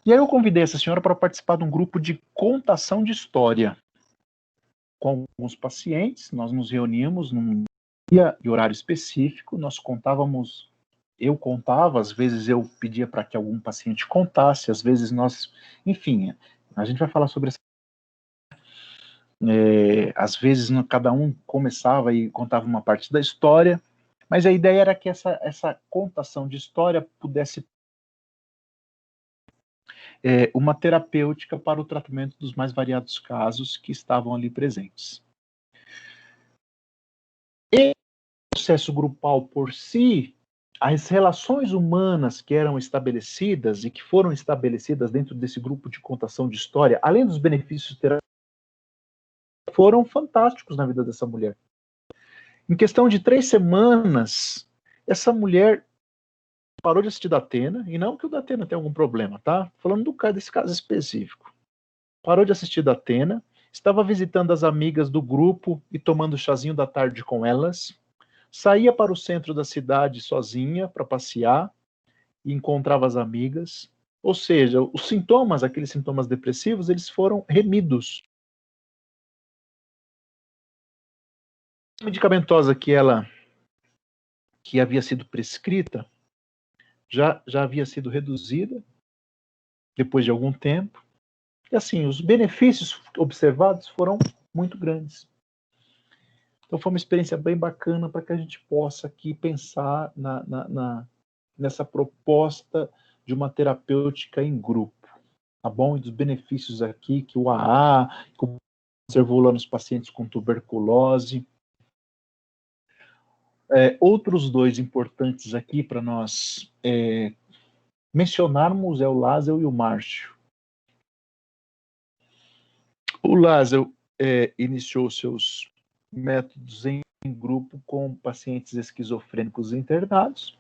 E aí eu convidei essa senhora para participar de um grupo de contação de história. Com alguns pacientes, nós nos reuníamos num dia e horário específico, eu contava, às vezes eu pedia para que algum paciente contasse, às vezes nós, enfim, a gente vai falar sobre essa. Às vezes cada um começava e contava uma parte da história, mas a ideia era que essa contação de história pudesse uma terapêutica para o tratamento dos mais variados casos que estavam ali presentes. E o processo grupal por si, as relações humanas que eram estabelecidas e que foram estabelecidas dentro desse grupo de contação de história, além dos benefícios terapêuticos, foram fantásticos na vida dessa mulher. Em questão de 3 semanas, essa mulher parou de assistir Datena, e não que o Datena tenha algum problema, tá? Falando desse caso específico. Parou de assistir Datena, estava visitando as amigas do grupo e tomando chazinho da tarde com elas, saía para o centro da cidade sozinha para passear e encontrava as amigas. Ou seja, os sintomas, aqueles sintomas depressivos, eles foram remidos. A medicamentosa que havia sido prescrita já havia sido reduzida depois de algum tempo. E assim, os benefícios observados foram muito grandes. Então foi uma experiência bem bacana para que a gente possa aqui pensar nessa proposta de uma terapêutica em grupo, tá bom? E dos benefícios aqui que o AA, que observou lá nos pacientes com tuberculose. Outros 2 importantes aqui para nós mencionarmos é o Lázaro e o Márcio. O Lázaro iniciou seus métodos em grupo com pacientes esquizofrênicos internados.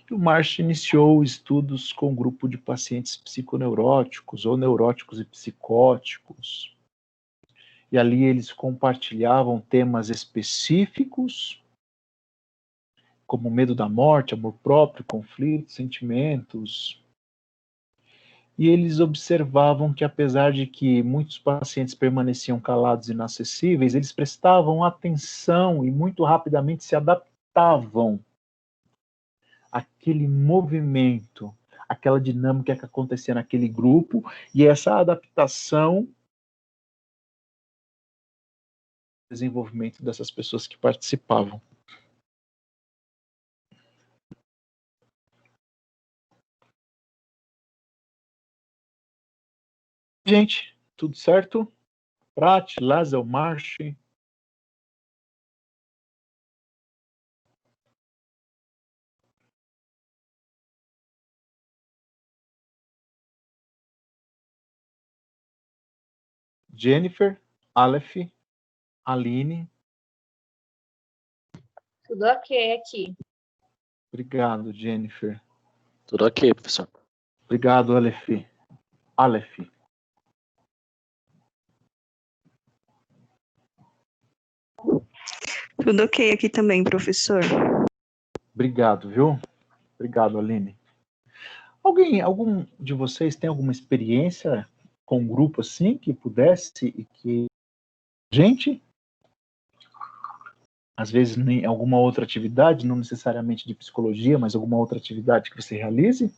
E o Márcio iniciou estudos com um grupo de pacientes psiconeuróticos ou neuróticos e psicóticos. E ali eles compartilhavam temas específicos, como medo da morte, amor próprio, conflitos, sentimentos. E eles observavam que, apesar de que muitos pacientes permaneciam calados e inacessíveis, eles prestavam atenção e muito rapidamente se adaptavam àquele movimento, àquela dinâmica que acontecia naquele grupo, e essa adaptação desenvolvimento dessas pessoas que participavam. Gente, tudo certo? Prat, Lázaro, Marche. Jennifer, Aleph, Aline. Tudo ok aqui. Obrigado, Jennifer. Tudo ok, professor. Obrigado, Aleph. Tudo ok aqui também, professor. Obrigado, viu? Obrigado, Aline. Algum de vocês tem alguma experiência com um grupo assim que pudesse e que gente, às vezes em alguma outra atividade, não necessariamente de psicologia, mas alguma outra atividade que você realize?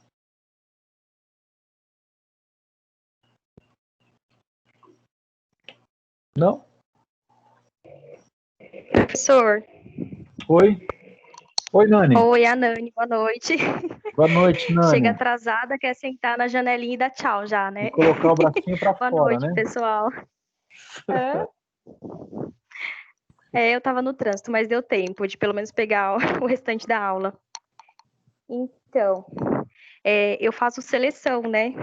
Não? Professor. Oi? Oi, Nani. Oi, a Nani, boa noite. Boa noite, Nani. Chega atrasada, quer sentar na janelinha e dar tchau já, né? E colocar o bracinho para boa fora, noite, né? pessoal. Eu tava no trânsito, mas deu tempo de pelo menos pegar o restante da aula. Então, eu faço seleção, né?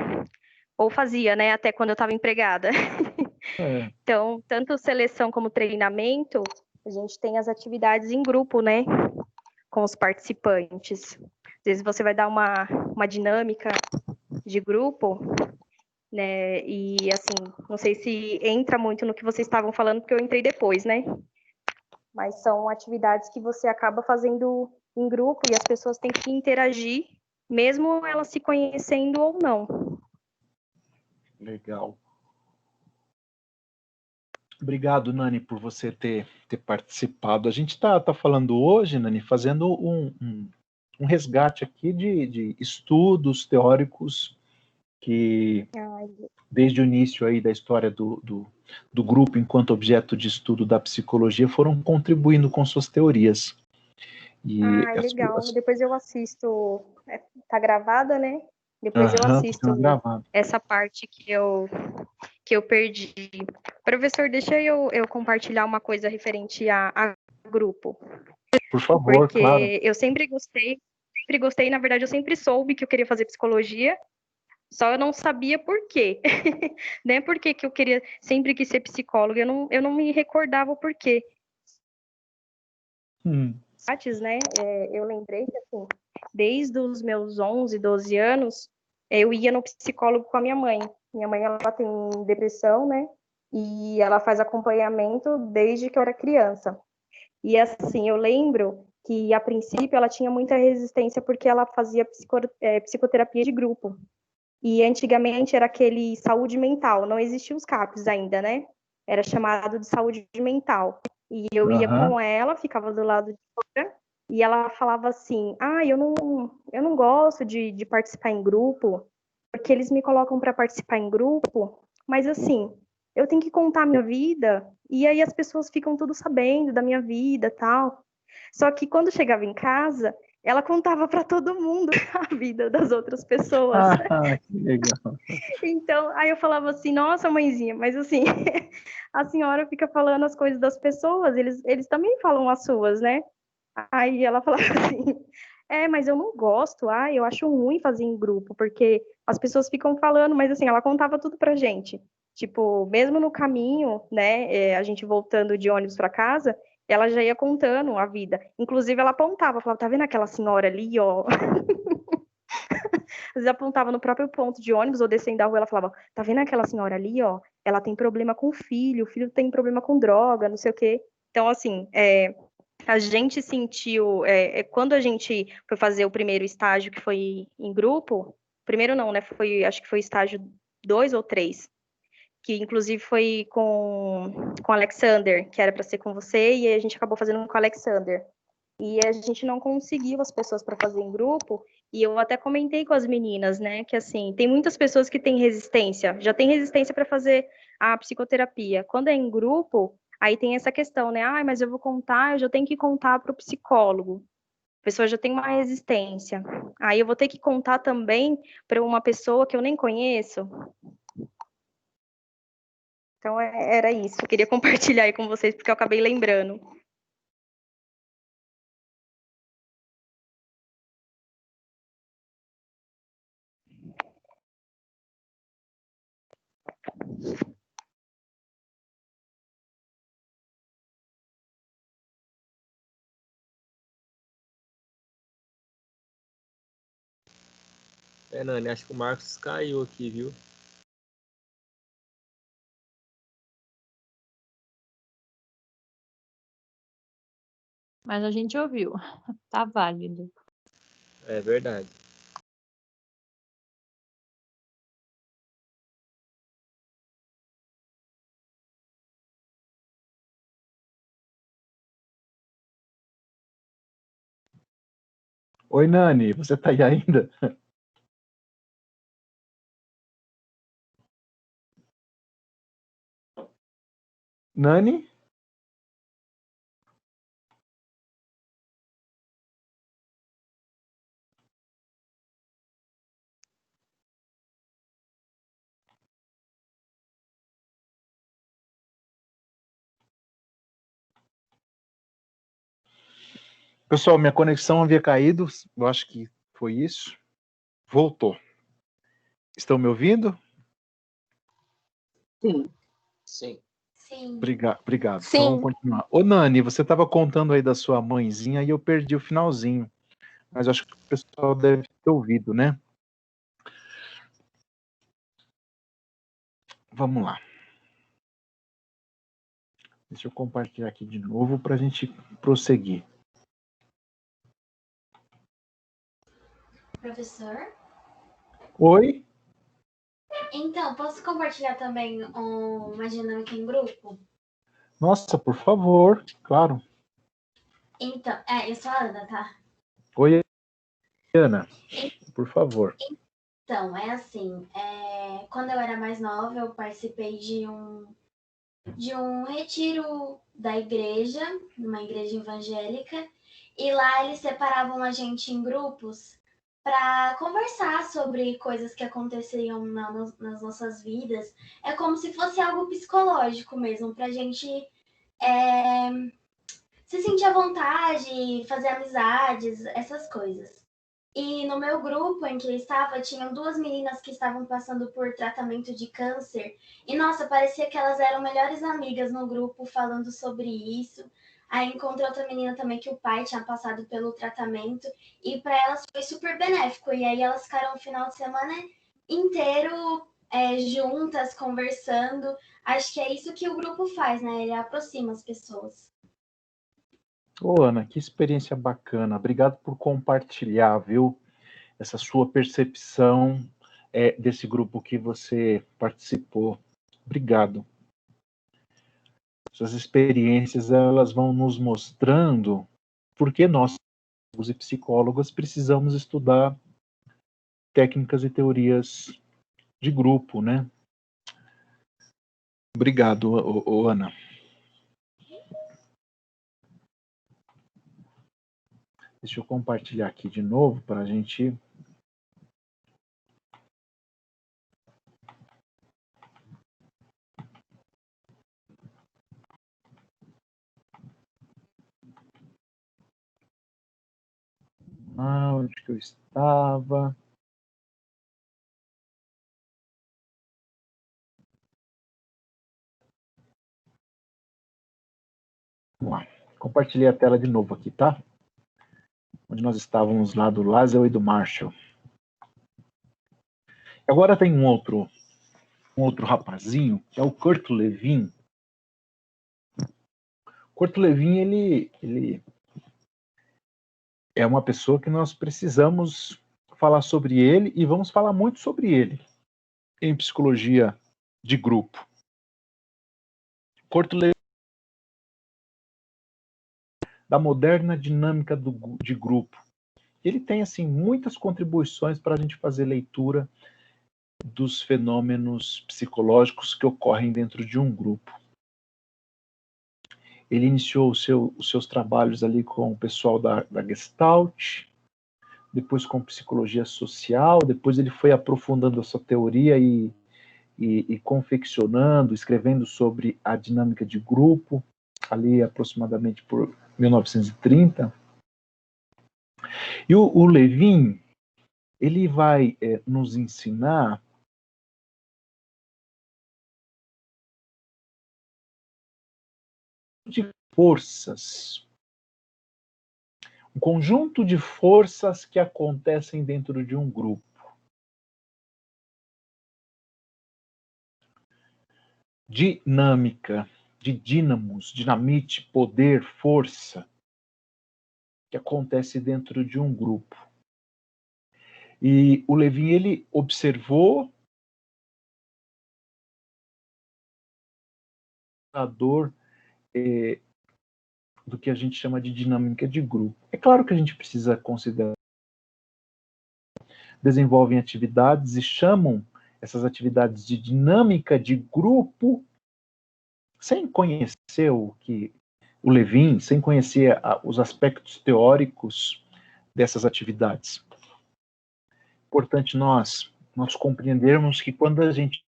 Ou fazia, né? Até quando eu estava empregada. Então, tanto seleção como treinamento, a gente tem as atividades em grupo, né? Com os participantes. Às vezes você vai dar uma dinâmica de grupo, né? E assim, não sei se entra muito no que vocês estavam falando, porque eu entrei depois, né? Mas são atividades que você acaba fazendo em grupo e as pessoas têm que interagir, mesmo elas se conhecendo ou não. Legal. Obrigado, Nani, por você ter participado. A gente está falando hoje, Nani, fazendo um resgate aqui de estudos teóricos que, desde o início aí da história do grupo enquanto objeto de estudo da psicologia, foram contribuindo com suas teorias. E legal. Depois eu assisto. Tá gravada, né? Depois eu assisto essa parte que eu perdi. Professor, deixa eu compartilhar uma coisa referente a grupo. Por favor, porque claro. Eu sempre gostei, na verdade, eu sempre soube que eu queria fazer psicologia, só eu não sabia por quê. Né? Por que eu sempre quis ser psicóloga, eu não me recordava o porquê. Antes, né, eu lembrei que, assim, desde os meus 11, 12 anos, eu ia no psicólogo com a minha mãe. Minha mãe, ela tem depressão, né, e ela faz acompanhamento desde que eu era criança. E, assim, eu lembro que, a princípio, ela tinha muita resistência porque ela fazia psicoterapia de grupo. E, antigamente, era aquele saúde mental, não existiam os CAPs ainda, né? Era chamado de saúde mental. E eu ia com ela, ficava do lado de fora, e ela falava assim, eu não gosto de participar em grupo, porque eles me colocam para participar em grupo, mas assim, eu tenho que contar a minha vida, e aí as pessoas ficam tudo sabendo da minha vida, tal. Só que quando chegava em casa, ela contava para todo mundo a vida das outras pessoas. Que legal. Então, aí eu falava assim, nossa, mãezinha, mas assim, a senhora fica falando as coisas das pessoas, eles também falam as suas, né? Aí ela falava assim, mas eu não gosto, eu acho ruim fazer em grupo, porque as pessoas ficam falando, mas assim, ela contava tudo pra gente. Tipo, mesmo no caminho, né, a gente voltando de ônibus para casa, ela já ia contando a vida. Inclusive, ela apontava, falava, tá vendo aquela senhora ali, ó? Às vezes apontava no próprio ponto de ônibus ou descendo da rua, ela falava, tá vendo aquela senhora ali, ó? Ela tem problema com o filho tem problema com droga, não sei o quê. Então, assim, a gente sentiu, quando a gente foi fazer o primeiro estágio, que foi em grupo, primeiro não, né? Acho que foi estágio 2 ou 3, que inclusive foi com o Alexander, que era para ser com você, e a gente acabou fazendo com o Alexander. E a gente não conseguiu as pessoas para fazer em grupo, e eu até comentei com as meninas, né, que assim, tem muitas pessoas que têm resistência, já tem resistência para fazer a psicoterapia. Quando é em grupo, aí tem essa questão, né, mas eu vou contar, eu já tenho que contar para o psicólogo. A pessoa já tem uma resistência. Aí eu vou ter que contar também para uma pessoa que eu nem conheço. Então, era isso. Eu queria compartilhar aí com vocês, porque eu acabei lembrando. Nani, acho que o Marcos caiu aqui, viu? mas a gente ouviu. Tá válido. É verdade. Oi, Nani, você tá aí ainda? Nani? Pessoal, minha conexão havia caído, eu acho que foi isso. Voltou. Estão me ouvindo? Sim. Sim. Sim. Obrigado. Sim. Então vamos continuar. Ô, Nani, você estava contando aí da sua mãezinha e eu perdi o finalzinho. Mas acho que o pessoal deve ter ouvido, né? Vamos lá. Deixa eu compartilhar aqui de novo para a gente prosseguir. Professor? Oi? Então, posso compartilhar também uma dinâmica em grupo? Nossa, por favor, claro. Então, eu sou a Ana, tá? Oi, Ana, por favor. Então, é assim, quando eu era mais nova, eu participei de um retiro da igreja, numa igreja evangélica, e lá eles separavam a gente em grupos para conversar sobre coisas que aconteciam nas nossas vidas. É como se fosse algo psicológico mesmo, para a gente se sentir à vontade, fazer amizades, essas coisas. E no meu grupo em que eu estava, tinham 2 meninas que estavam passando por tratamento de câncer. E, nossa, parecia que elas eram melhores amigas no grupo falando sobre isso. Aí encontrei outra menina também que o pai tinha passado pelo tratamento. E para elas foi super benéfico. E aí elas ficaram o final de semana inteiro juntas, conversando. Acho que é isso que o grupo faz, né? Ele aproxima as pessoas. Ô, Ana, que experiência bacana. Obrigado por compartilhar, viu? Essa sua percepção desse grupo que você participou. Obrigado. Essas experiências, elas vão nos mostrando por que nós, os psicólogos, precisamos estudar técnicas e teorias de grupo, né? Obrigado, Ana. Deixa eu compartilhar aqui de novo para a gente... onde que eu estava? Vamos lá. Compartilhei a tela de novo aqui, tá? Onde nós estávamos lá do Laszlo e do Marshall. Agora tem um outro rapazinho, que é o Kurt Lewin. Kurt Lewin, ele é uma pessoa que nós precisamos falar sobre ele e vamos falar muito sobre ele em psicologia de grupo. Kurt Lewin, da moderna dinâmica de grupo. Ele tem assim muitas contribuições para a gente fazer leitura dos fenômenos psicológicos que ocorrem dentro de um grupo. Ele iniciou os seus trabalhos ali com o pessoal da Gestalt, depois com psicologia social, depois ele foi aprofundando a sua teoria e confeccionando, escrevendo sobre a dinâmica de grupo, ali aproximadamente por 1930. E o Lewin, ele vai nos ensinar de forças, um conjunto de forças que acontecem dentro de um grupo. Dinâmica, de dínamos, dinamite, poder, força. que acontece dentro de um grupo. E o Levin, ele observou a dor do que a gente chama de dinâmica de grupo. É claro que a gente precisa considerar, desenvolvem atividades e chamam essas atividades de dinâmica de grupo, sem conhecer o Levin, sem conhecer os aspectos teóricos dessas atividades. Importante nós compreendermos que quando a gente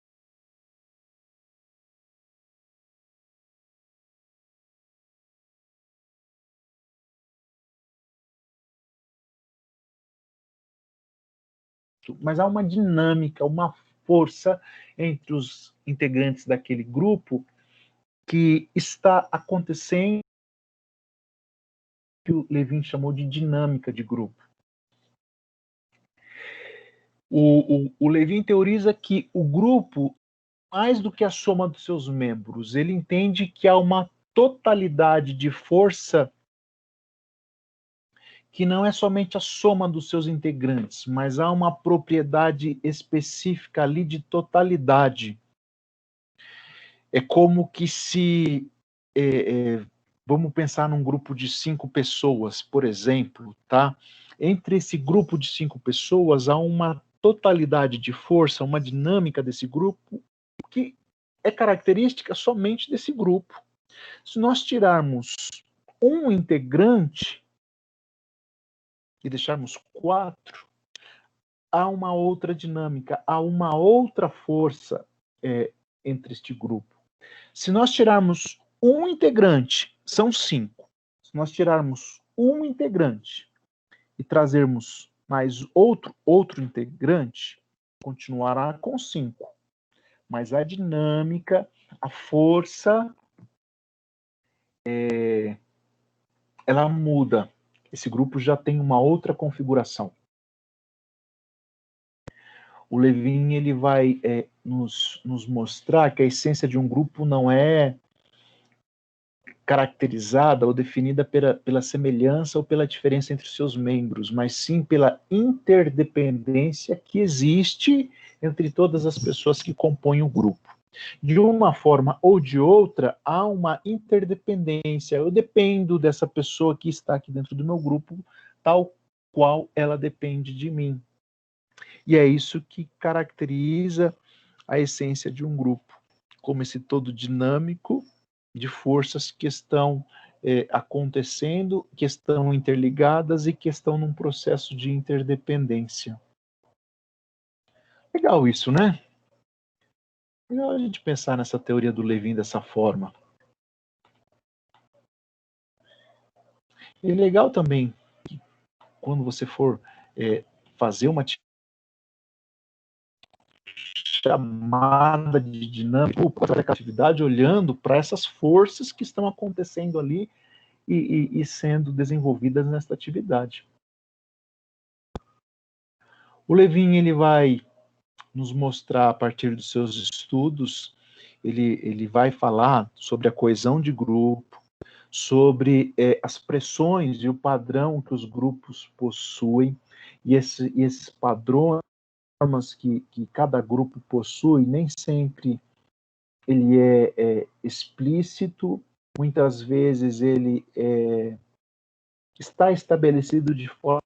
mas há uma dinâmica, uma força entre os integrantes daquele grupo que está acontecendo, que o Levin chamou de dinâmica de grupo. O Levin teoriza que o grupo, mais do que a soma dos seus membros, ele entende que há uma totalidade de força que não é somente a soma dos seus integrantes, mas há uma propriedade específica ali de totalidade. É como que se... vamos pensar num grupo de 5 pessoas, por exemplo, tá? Entre esse grupo de 5 pessoas, há uma totalidade de força, uma dinâmica desse grupo que é característica somente desse grupo. Se nós tirarmos um integrante e deixarmos 4, há uma outra dinâmica, há uma outra força entre este grupo. Se nós tirarmos um integrante, são 5. Se nós tirarmos um integrante e trazermos mais outro integrante, continuará com 5. Mas a dinâmica, a força, ela muda. Esse grupo já tem uma outra configuração. O Levin, ele vai nos mostrar que a essência de um grupo não é caracterizada ou definida pela semelhança ou pela diferença entre os seus membros, mas sim pela interdependência que existe entre todas as pessoas que compõem o grupo. De uma forma ou de outra, há uma interdependência. Eu dependo dessa pessoa que está aqui dentro do meu grupo, tal qual ela depende de mim. E é isso que caracteriza a essência de um grupo, como esse todo dinâmico de forças que estão acontecendo, que estão interligadas e que estão num processo de interdependência. Legal isso, né? Legal a gente pensar nessa teoria do Levin dessa forma. E legal também que quando você for fazer uma chamada de dinâmica, atividade, olhando para essas forças que estão acontecendo ali e sendo desenvolvidas nesta atividade. O Levin, ele vai nos mostrar, a partir dos seus estudos, ele vai falar sobre a coesão de grupo, sobre as pressões e o padrão que os grupos possuem, e esses padrões que cada grupo possui, nem sempre ele é explícito, muitas vezes ele está estabelecido de forma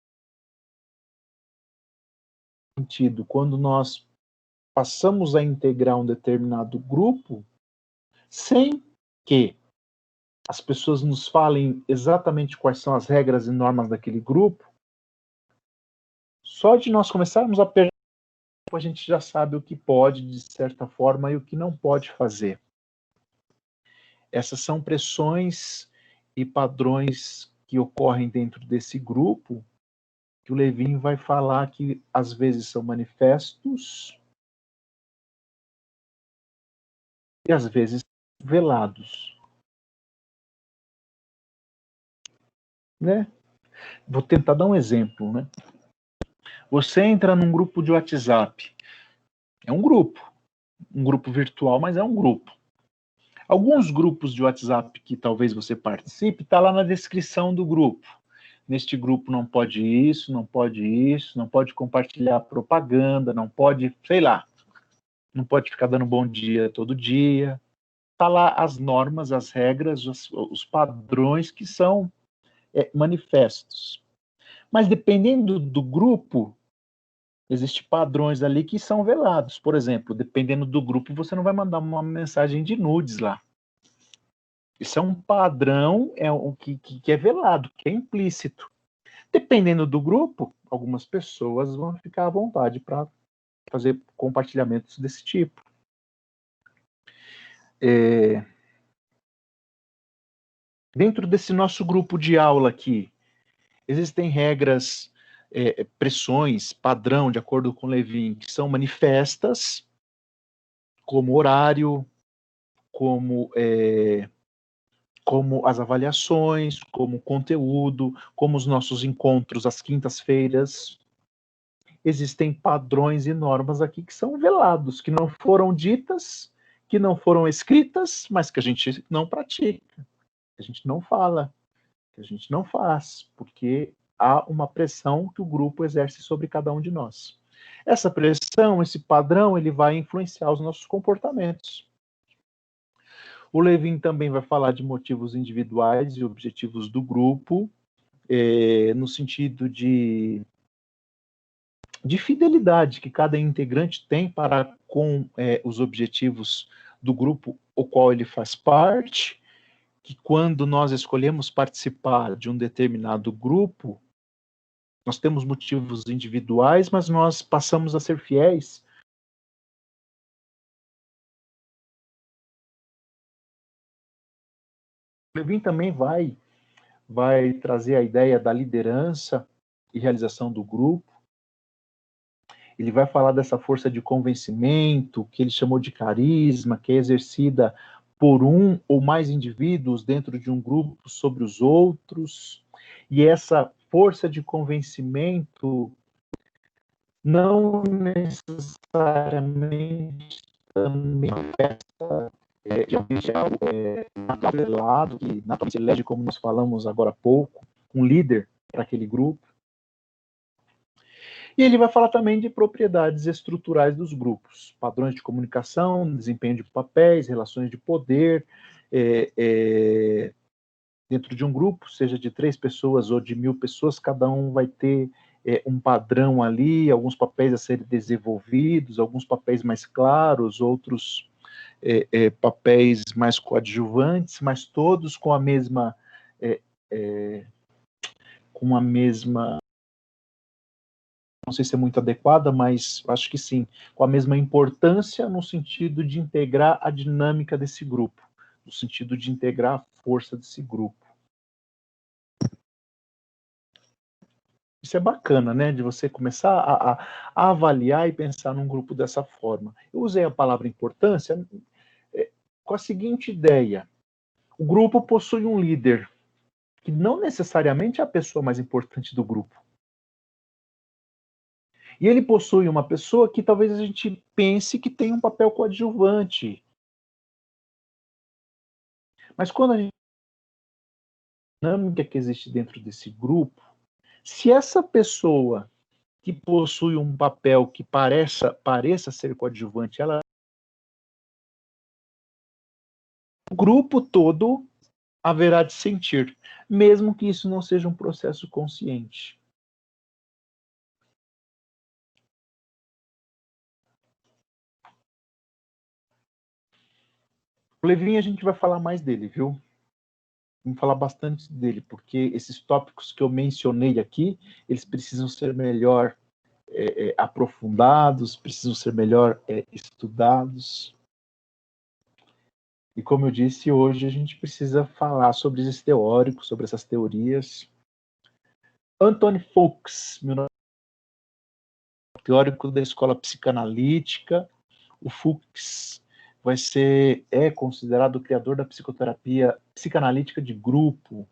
sentido. Quando nós passamos a integrar um determinado grupo, sem que as pessoas nos falem exatamente quais são as regras e normas daquele grupo, só de nós começarmos a perceber, a gente já sabe o que pode, de certa forma, e o que não pode fazer. Essas são pressões e padrões que ocorrem dentro desse grupo, que o Levin vai falar que às vezes são manifestos e às vezes velados. Né? Vou tentar dar um exemplo, né? Você entra num grupo de WhatsApp. É um grupo virtual, mas é um grupo. Alguns grupos de WhatsApp que talvez você participe, está lá na descrição do grupo. neste grupo não pode isso, não pode compartilhar propaganda, não pode, sei lá, não pode ficar dando bom dia todo dia. Está lá as normas, as regras, os padrões que são manifestos. Mas dependendo do grupo, existem padrões ali que são velados. Por exemplo, dependendo do grupo, você não vai mandar uma mensagem de nudes lá. Isso é um padrão que é velado, que é implícito. Dependendo do grupo, algumas pessoas vão ficar à vontade para fazer compartilhamentos desse tipo. Dentro desse nosso grupo de aula aqui, existem regras, pressões, padrão, de acordo com Levin, que são manifestas, como horário, como as avaliações, como conteúdo, como os nossos encontros às quintas-feiras. Existem padrões e normas aqui que são velados, que não foram ditas, que não foram escritas, mas que a gente não pratica, que a gente não fala, que a gente não faz, porque há uma pressão que o grupo exerce sobre cada um de nós. Essa pressão, esse padrão, ele vai influenciar os nossos comportamentos. O Levin também vai falar de motivos individuais e objetivos do grupo, no sentido de fidelidade que cada integrante tem para com os objetivos do grupo o qual ele faz parte, que quando nós escolhemos participar de um determinado grupo, nós temos motivos individuais, mas nós passamos a ser fiéis. Levin também vai trazer a ideia da liderança e realização do grupo. Ele vai falar dessa força de convencimento, que ele chamou de carisma, que é exercida por um ou mais indivíduos dentro de um grupo sobre os outros. E essa força de convencimento não necessariamente também de algo naturalizado, que naturalmente elege, como nós falamos agora há pouco, um líder para aquele grupo. E ele vai falar também de propriedades estruturais dos grupos, padrões de comunicação, desempenho de papéis, relações de poder, dentro de um grupo, seja de 3 pessoas ou de 1000 pessoas, cada um vai ter um padrão ali, alguns papéis a serem desenvolvidos, alguns papéis mais claros, outros papéis mais coadjuvantes, mas todos com a mesma não sei se é muito adequada, mas acho que sim, com a mesma importância no sentido de integrar a dinâmica desse grupo, no sentido de integrar a força desse grupo. Isso é bacana, né, de você começar a avaliar e pensar num grupo dessa forma. Eu usei a palavra importância com a seguinte ideia: o grupo possui um líder, que não necessariamente é a pessoa mais importante do grupo. E ele possui uma pessoa que talvez a gente pense que tem um papel coadjuvante. Mas quando a gente a dinâmica que existe dentro desse grupo, se essa pessoa que possui um papel que pareça ser coadjuvante, o grupo todo haverá de sentir, mesmo que isso não seja um processo consciente. O Levin, a gente vai falar mais dele, viu? Vamos falar bastante dele, porque esses tópicos que eu mencionei aqui, eles precisam ser melhor aprofundados, precisam ser melhor estudados. E como eu disse, hoje a gente precisa falar sobre esses teóricos, sobre essas teorias. Anthony Fuchs, teórico da escola psicanalítica. O Fuchs é considerado o criador da psicoterapia psicanalítica de grupo.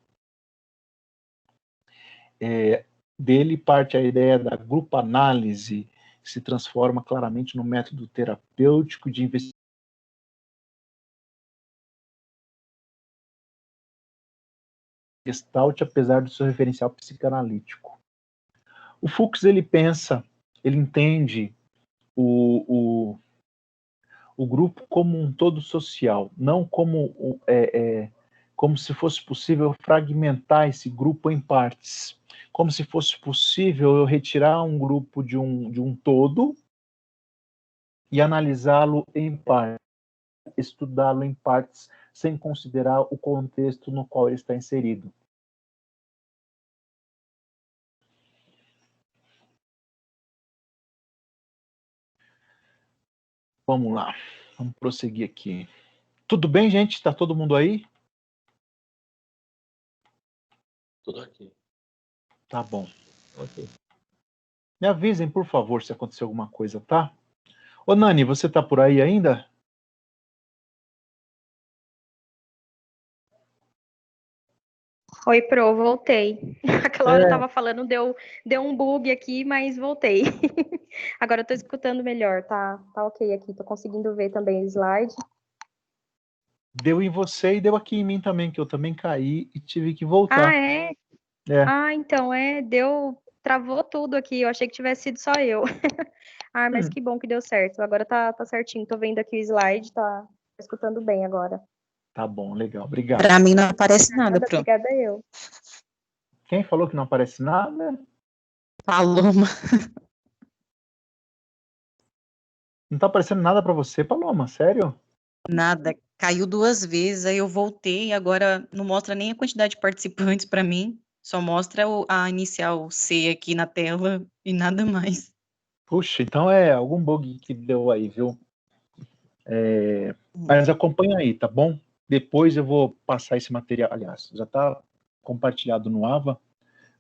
Dele parte a ideia da grupo-análise, que se transforma claramente no método terapêutico de investigação Gestalt, apesar do seu referencial psicanalítico. O Fuchs, ele pensa, ele entende o grupo como um todo social, não como, como se fosse possível fragmentar esse grupo em partes, como se fosse possível eu retirar um grupo de um todo e analisá-lo em partes, estudá-lo em partes, sem considerar o contexto no qual ele está inserido. Vamos lá, vamos prosseguir aqui. Tudo bem, gente? Está todo mundo aí? Tudo aqui. Tá bom. Ok. Me avisem, por favor, se acontecer alguma coisa, tá? Ô, Nani, você tá por aí ainda? Oi, Pro, voltei. Aquela hora eu tava falando, deu um bug aqui, mas voltei. Agora eu tô escutando melhor, tá ok aqui, tô conseguindo ver também o slide. Deu em você e deu aqui em mim também, que eu também caí e tive que Ah, voltar. é? É. Ah, então, travou tudo aqui, eu achei que tivesse sido só eu. Ah, mas que bom que deu certo, agora tá certinho, tô vendo aqui o slide, tá escutando bem agora. Tá bom, legal, obrigado. Pra mim não aparece nada, Pro. Obrigada eu. Quem falou que não aparece nada? Paloma. Não tá aparecendo nada pra você, Paloma? Sério? Nada. Caiu 2 vezes, aí eu voltei e agora não mostra nem a quantidade de participantes pra mim, só mostra a inicial C aqui na tela e nada mais. Puxa, então é algum bug que deu aí, viu? Mas acompanha aí, tá bom? Depois eu vou passar esse material. Aliás, já tá compartilhado no Ava.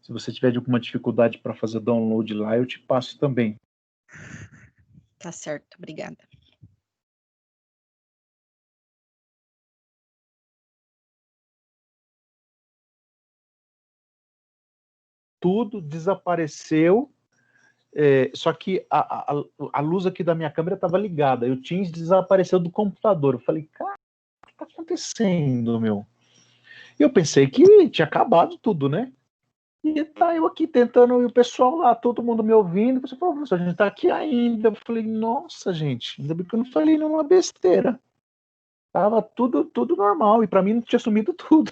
Se você tiver alguma dificuldade para fazer o download lá, eu te passo também. Tá certo, obrigada. Tudo desapareceu, só que a luz aqui da minha câmera estava ligada. E o Teams desapareceu do computador. Eu falei, cara, o que está acontecendo, meu? E eu pensei que tinha acabado tudo, né? E tá eu aqui tentando, e o pessoal lá, todo mundo me ouvindo. Você falou, a gente tá aqui ainda. Eu falei, nossa, gente, ainda bem que eu não falei nenhuma besteira. Tava tudo normal, e para mim não tinha sumido tudo.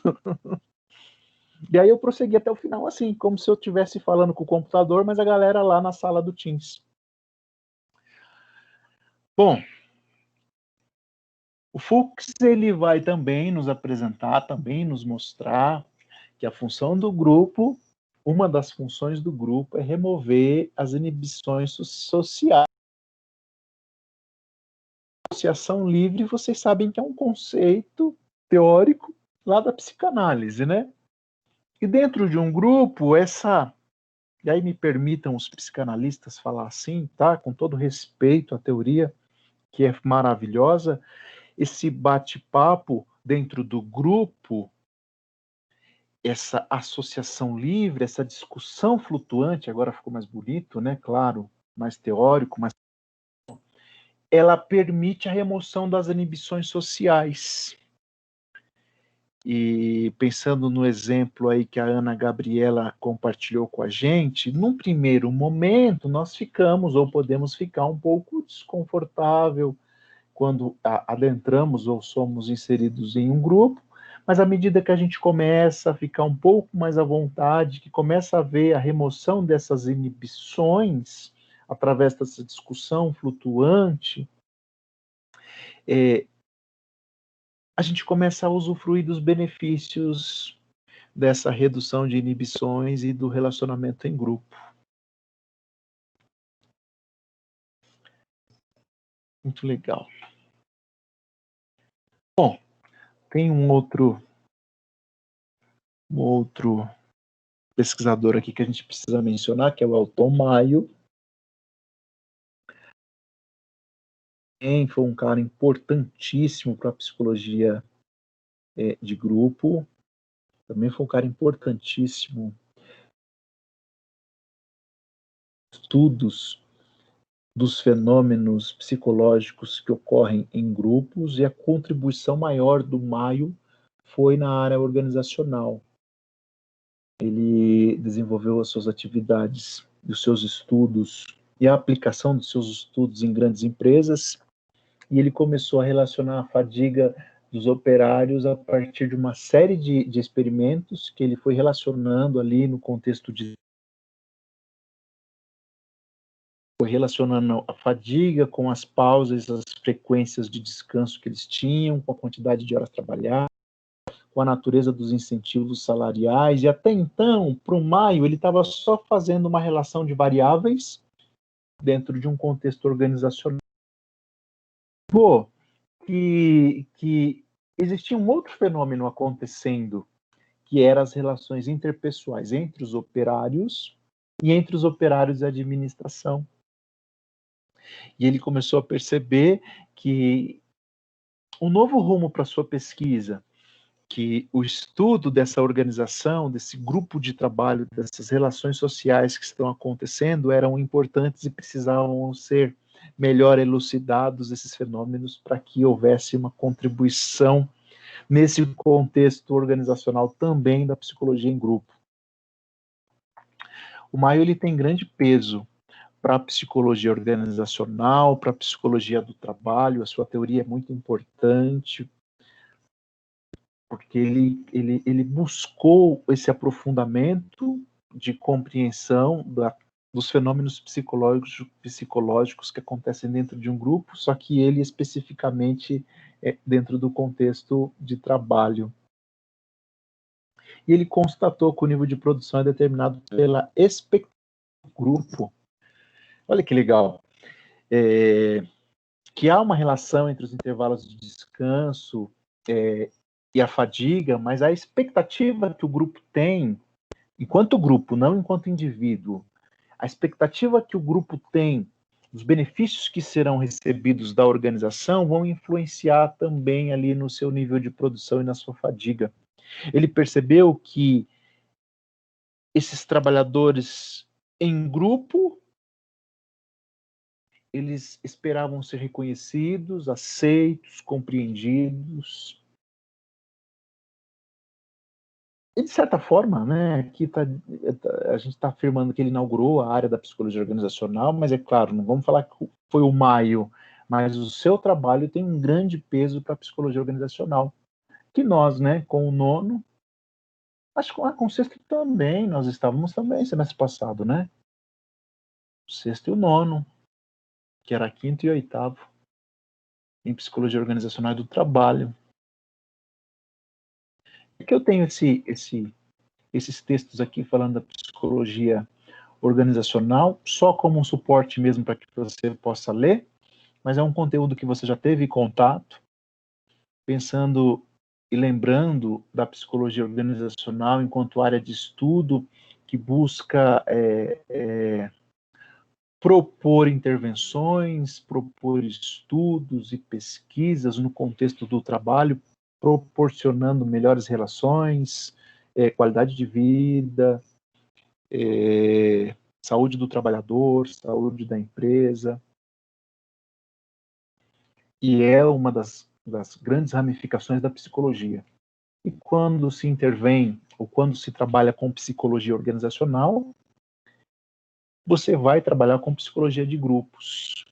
E aí eu prossegui até o final, assim, como se eu estivesse falando com o computador, mas a galera lá na sala do Teams. Bom, o Fuchs, ele vai também nos apresentar, também nos mostrar que a função do grupo, uma das funções do grupo é remover as inibições sociais. Associação livre, vocês sabem que é um conceito teórico lá da psicanálise, né? E dentro de um grupo, e aí me permitam os psicanalistas falar assim, tá? Com todo respeito à teoria, que é maravilhosa, esse bate-papo dentro do grupo, essa associação livre, essa discussão flutuante, agora ficou mais bonito, né? Claro, mais teórico, mas ela permite a remoção das inibições sociais. E pensando no exemplo aí que a Ana Gabriela compartilhou com a gente, num primeiro momento nós ficamos ou podemos ficar um pouco desconfortável quando adentramos ou somos inseridos em um grupo, mas à medida que a gente começa a ficar um pouco mais à vontade, que começa a ver a remoção dessas inibições através dessa discussão flutuante, a gente começa a usufruir dos benefícios dessa redução de inibições e do relacionamento em grupo. Muito legal. Bom, tem um outro pesquisador aqui que a gente precisa mencionar, que é o Elton Maio. Foi um cara importantíssimo para a psicologia de grupo. Também foi um cara importantíssimo. Estudos dos fenômenos psicológicos que ocorrem em grupos, e a contribuição maior do Maio foi na área organizacional. ele desenvolveu as suas atividades, os seus estudos e a aplicação dos seus estudos em grandes empresas, e ele começou a relacionar a fadiga dos operários a partir de uma série de experimentos que ele foi relacionando ali no contexto de... Foi relacionando a fadiga com as pausas, as frequências de descanso que eles tinham, com a quantidade de horas trabalhadas, com a natureza dos incentivos salariais, e até então, para o Maio, ele estava só fazendo uma relação de variáveis dentro de um contexto organizacional. Que existia um outro fenômeno acontecendo, que eram as relações interpessoais entre os operários e entre os operários e a administração. E ele começou a perceber que um novo rumo para sua pesquisa, que o estudo dessa organização, desse grupo de trabalho, dessas relações sociais que estão acontecendo, eram importantes e precisavam ser melhor elucidados esses fenômenos para que houvesse uma contribuição nesse contexto organizacional também da psicologia em grupo. O Maio ele tem grande peso para a psicologia organizacional, para a psicologia do trabalho, a sua teoria é muito importante, porque ele buscou esse aprofundamento de compreensão dos fenômenos psicológicos que acontecem dentro de um grupo, só que ele especificamente dentro do contexto de trabalho. E ele constatou que o nível de produção é determinado pela expectativa do grupo. Olha que legal. Que há uma relação entre os intervalos de descanso e a fadiga, mas a expectativa que o grupo tem, enquanto grupo, não enquanto indivíduo, a expectativa que o grupo tem, os benefícios que serão recebidos da organização vão influenciar também ali no seu nível de produção e na sua fadiga. Ele percebeu que esses trabalhadores em grupo, eles esperavam ser reconhecidos, aceitos, compreendidos. E, de certa forma, né, aqui a gente está afirmando que ele inaugurou a área da psicologia organizacional, mas é claro, não vamos falar que foi o Maio, mas o seu trabalho tem um grande peso para a psicologia organizacional. Que nós, né, com o nono, acho que com o sexto também, nós estávamos também semestre passado, né? O sexto e o nono, que era quinto e oitavo, em psicologia organizacional e do trabalho. Que eu tenho esses textos aqui falando da psicologia organizacional, só como um suporte mesmo para que você possa ler, mas é um conteúdo que você já teve contato, pensando e lembrando da psicologia organizacional enquanto área de estudo que busca propor intervenções, propor estudos e pesquisas no contexto do trabalho, proporcionando melhores relações, qualidade de vida, saúde do trabalhador, saúde da empresa. E é uma das grandes ramificações da psicologia. E quando se intervém, ou quando se trabalha com psicologia organizacional, você vai trabalhar com psicologia de grupos.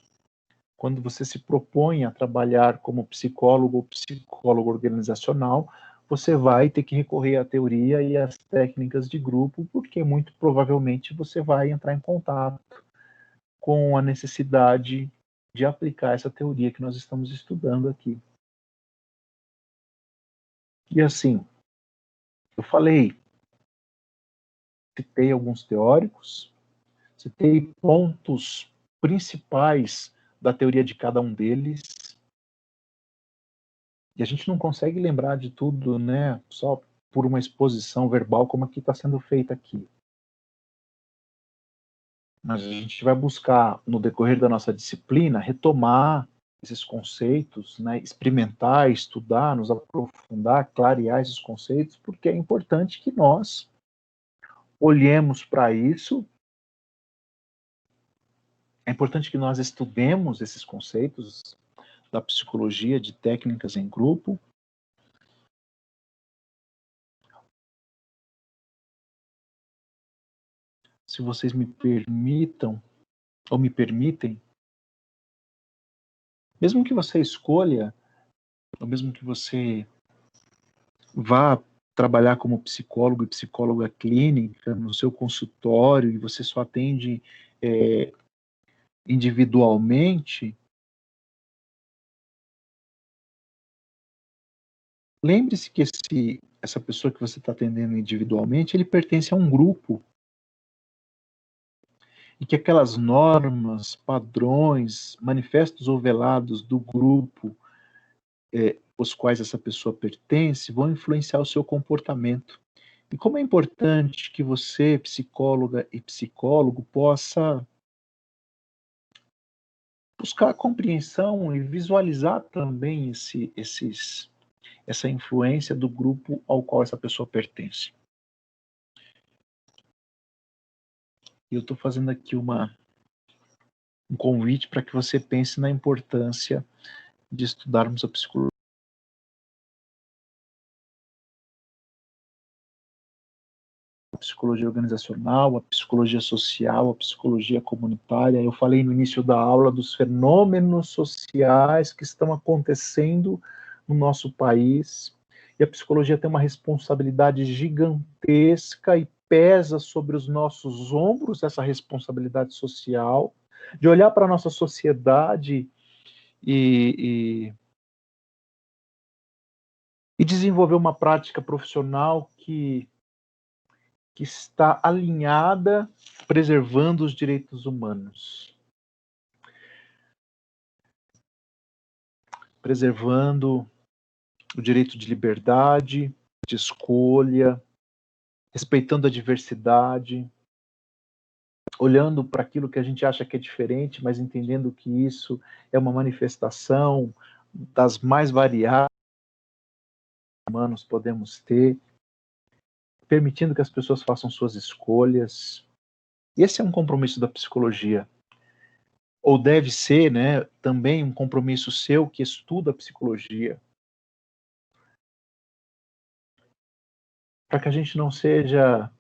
Quando você se propõe a trabalhar como psicólogo ou psicólogo organizacional, você vai ter que recorrer à teoria e às técnicas de grupo, porque muito provavelmente você vai entrar em contato com a necessidade de aplicar essa teoria que nós estamos estudando aqui. E assim, eu citei alguns teóricos, citei pontos principais da teoria de cada um deles, e a gente não consegue lembrar de tudo, né, só por uma exposição verbal como a que está sendo feita aqui. Mas a gente vai buscar, no decorrer da nossa disciplina, retomar esses conceitos, né, experimentar, estudar, nos aprofundar, clarear esses conceitos, porque é importante que nós olhemos para isso, é importante que nós estudemos esses conceitos da psicologia, de técnicas em grupo, se vocês me permitam, ou me permitem, mesmo que você escolha, ou mesmo que você vá trabalhar como psicólogo e psicóloga clínica no seu consultório e você só atende individualmente, lembre-se que essa pessoa que você está atendendo individualmente, ele pertence a um grupo. E que aquelas normas, padrões, manifestos ou velados do grupo os quais essa pessoa pertence vão influenciar o seu comportamento. E como é importante que você, psicóloga e psicólogo, possa buscar a compreensão e visualizar também essa influência do grupo ao qual essa pessoa pertence. E eu estou fazendo aqui um convite para que você pense na importância de estudarmos a psicologia. A psicologia organizacional, a psicologia social, a psicologia comunitária. Eu falei no início da aula dos fenômenos sociais que estão acontecendo no nosso país. E a psicologia tem uma responsabilidade gigantesca e pesa sobre os nossos ombros essa responsabilidade social, de olhar para a nossa sociedade e desenvolver uma prática profissional que está alinhada, preservando os direitos humanos. Preservando o direito de liberdade, de escolha, respeitando a diversidade, olhando para aquilo que a gente acha que é diferente, mas entendendo que isso é uma manifestação das mais variadas que humanos podemos ter, permitindo que as pessoas façam suas escolhas. Esse é um compromisso da psicologia. Ou deve ser, né, também um compromisso seu que estuda a psicologia. Para que a gente não seja,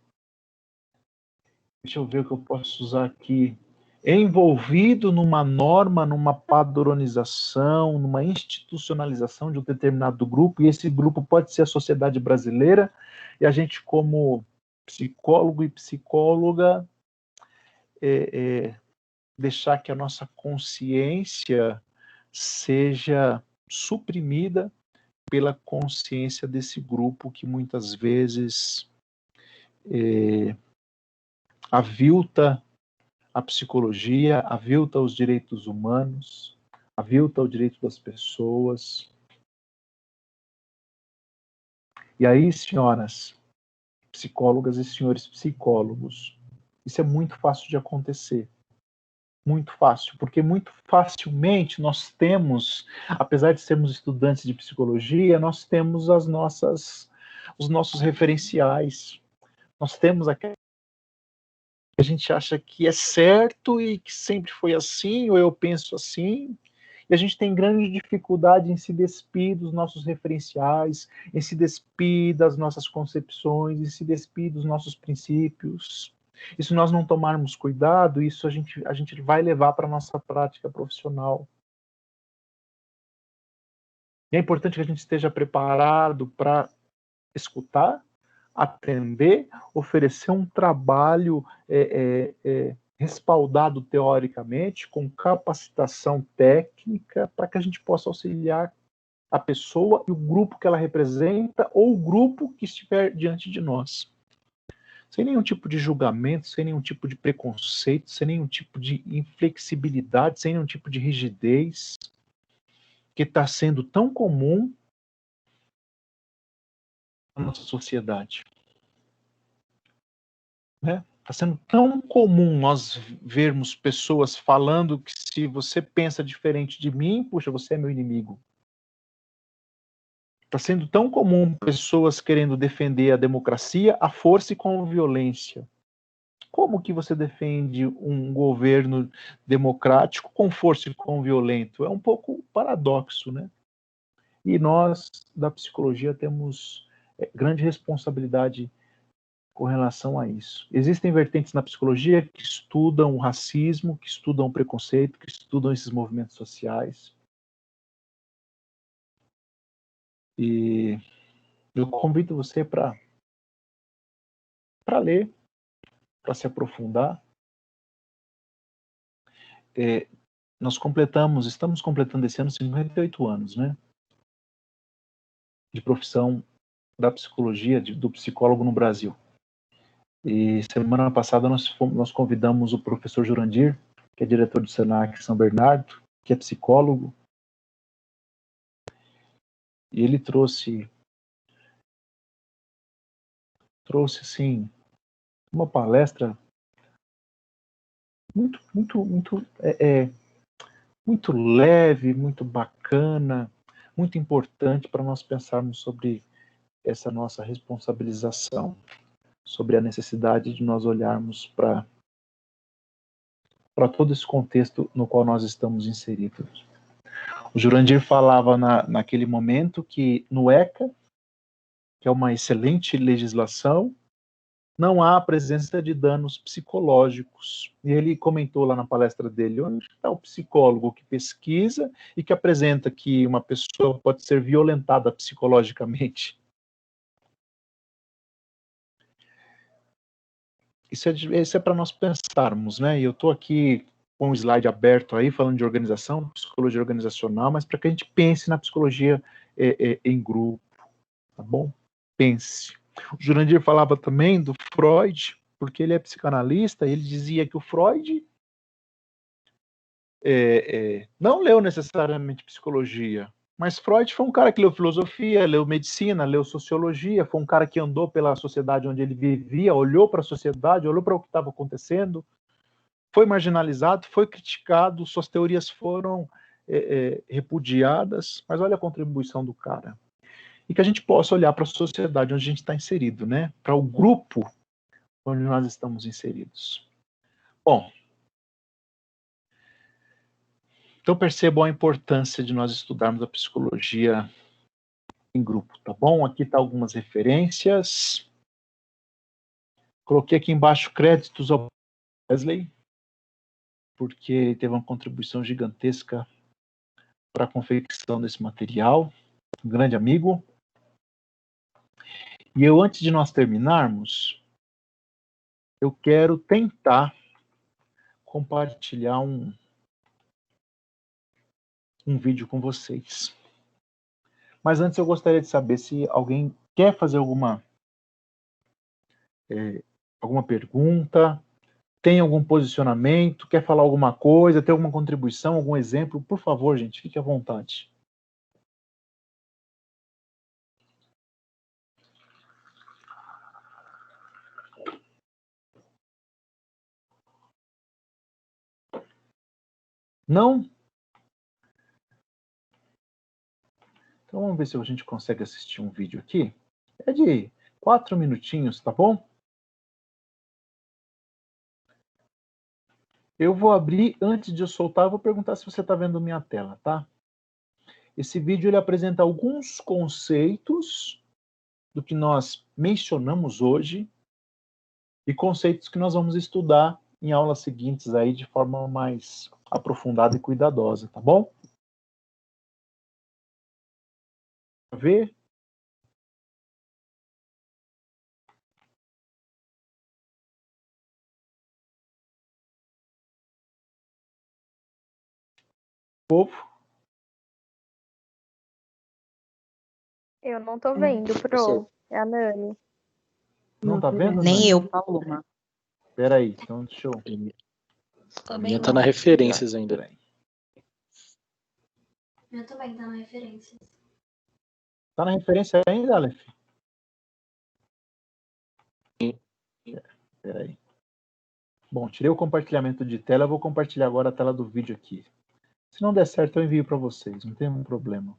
deixa eu ver o que eu posso usar aqui, envolvido numa norma, numa padronização, numa institucionalização de um determinado grupo, e esse grupo pode ser a sociedade brasileira, e a gente, como psicólogo e psicóloga, deixar que a nossa consciência seja suprimida pela consciência desse grupo que muitas vezes avilta a psicologia, avilta os direitos humanos, avilta o direito das pessoas. E aí, senhoras psicólogas e senhores psicólogos, isso é muito fácil de acontecer. Muito fácil, porque muito facilmente nós temos, apesar de sermos estudantes de psicologia, nós temos os nossos referenciais. Nós temos aquela que a gente acha que é certo e que sempre foi assim, ou eu penso assim, e a gente tem grande dificuldade em se despir dos nossos referenciais, em se despir das nossas concepções, em se despir dos nossos princípios. E se nós não tomarmos cuidado, isso a gente vai levar para a nossa prática profissional. E é importante que a gente esteja preparado para escutar, atender, oferecer um trabalho respaldado teoricamente, com capacitação técnica, para que a gente possa auxiliar a pessoa e o grupo que ela representa, ou o grupo que estiver diante de nós. Sem nenhum tipo de julgamento, sem nenhum tipo de preconceito, sem nenhum tipo de inflexibilidade, sem nenhum tipo de rigidez, que está sendo tão comum na nossa sociedade. Né? Está sendo tão comum nós vermos pessoas falando que se você pensa diferente de mim, puxa, você é meu inimigo. Está sendo tão comum pessoas querendo defender a democracia à força e com violência. Como que você defende um governo democrático com força e com violento? É um pouco paradoxo, né? E nós, da psicologia, temos grande responsabilidade com relação a isso. Existem vertentes na psicologia que estudam o racismo, que estudam o preconceito, que estudam esses movimentos sociais. E eu convido você para ler, para se aprofundar. Estamos completando esse ano 58 anos, né? De profissão da psicologia, do psicólogo no Brasil. E semana passada nós convidamos o professor Jurandir, que é diretor do Senac São Bernardo, que é psicólogo, e ele trouxe assim uma palestra muito leve, muito bacana, muito importante para nós pensarmos sobre essa nossa responsabilização, sobre a necessidade de nós olharmos para todo esse contexto no qual nós estamos inseridos. O Jurandir falava naquele momento que no ECA, que é uma excelente legislação, não há a presença de danos psicológicos. E ele comentou lá na palestra dele, onde está o psicólogo que pesquisa e que apresenta que uma pessoa pode ser violentada psicologicamente. Isso é para nós pensarmos, né? E eu estou aqui com o slide aberto aí, falando de organização, psicologia organizacional, mas para que a gente pense na psicologia em grupo, tá bom? Pense. O Jurandir falava também do Freud, porque ele é psicanalista, e ele dizia que o Freud não leu necessariamente psicologia, mas Freud foi um cara que leu filosofia, leu medicina, leu sociologia, foi um cara que andou pela sociedade onde ele vivia, olhou para a sociedade, olhou para o que estava acontecendo, foi marginalizado, foi criticado, suas teorias foram repudiadas, mas olha a contribuição do cara. E que a gente possa olhar para a sociedade onde a gente está inserido, né? Para o grupo onde nós estamos inseridos. Bom, então percebam a importância de nós estudarmos a psicologia em grupo, tá bom? Aqui tá algumas referências. Coloquei aqui embaixo créditos ao Wesley, porque ele teve uma contribuição gigantesca para a confecção desse material. Um grande amigo. E eu, antes de nós terminarmos, eu quero tentar compartilhar um vídeo com vocês. Mas antes eu gostaria de saber se alguém quer fazer alguma pergunta, tem algum posicionamento, quer falar alguma coisa, tem alguma contribuição, algum exemplo. Por favor, gente, fique à vontade. Não? Então vamos ver se a gente consegue assistir um vídeo aqui. É de 4 minutinhos, tá bom? Eu vou abrir, antes de eu soltar, eu vou perguntar se você está vendo minha tela, tá? Esse vídeo ele apresenta alguns conceitos do que nós mencionamos hoje e conceitos que nós vamos estudar em aulas seguintes aí de forma mais aprofundada e cuidadosa, tá bom? Ver? Povo? Eu não tô vendo, Pro. É a Nani. Não tá vendo? Nem Nani? eu, Paloma. Peraí, então deixa eu... A minha tá na referências ainda. Peraí. Eu também tá na referência. Tá na referência ainda, Aleph? Peraí. Bom, tirei o compartilhamento de tela, eu vou compartilhar agora a tela do vídeo aqui. Se não der certo, eu envio para vocês, não tem nenhum problema.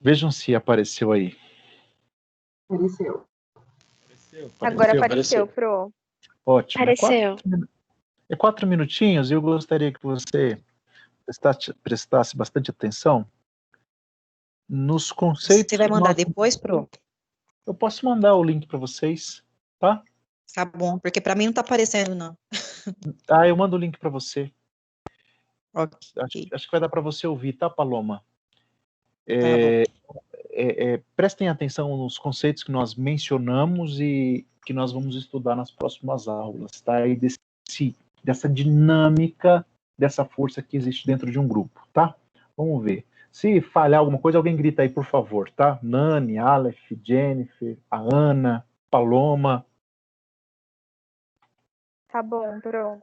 Vejam se apareceu aí. Apareceu. Agora apareceu, Pro. Ótimo. Apareceu. É 4 minutinhos e eu gostaria que você prestasse bastante atenção nos conceitos. Você vai mandar depois, Pro? Eu posso mandar o link para vocês, tá? Tá bom, porque para mim não tá aparecendo, não. Ah, eu mando o link para você. Ok. Acho que vai dar para você ouvir, tá, Paloma? Tá Prestem atenção nos conceitos que nós mencionamos e que nós vamos estudar nas próximas aulas, tá? E dessa dinâmica, dessa força que existe dentro de um grupo, tá? Vamos ver. Se falhar alguma coisa, alguém grita aí, por favor, tá? Nani, Aleph, Jennifer, a Ana, Paloma. Tá bom, Pro.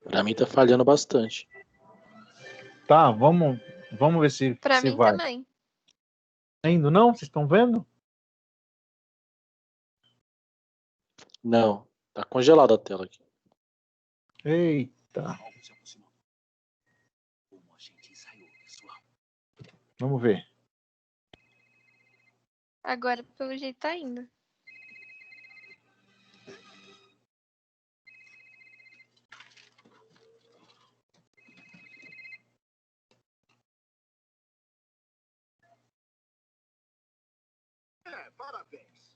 Pra mim tá falhando bastante. Tá, vamos ver se Pra se mim vai. também. Ainda não? Vocês estão vendo? Não, tá congelada a tela aqui. Eita. Vamos ver. Agora, pelo jeito, tá indo. Parabéns.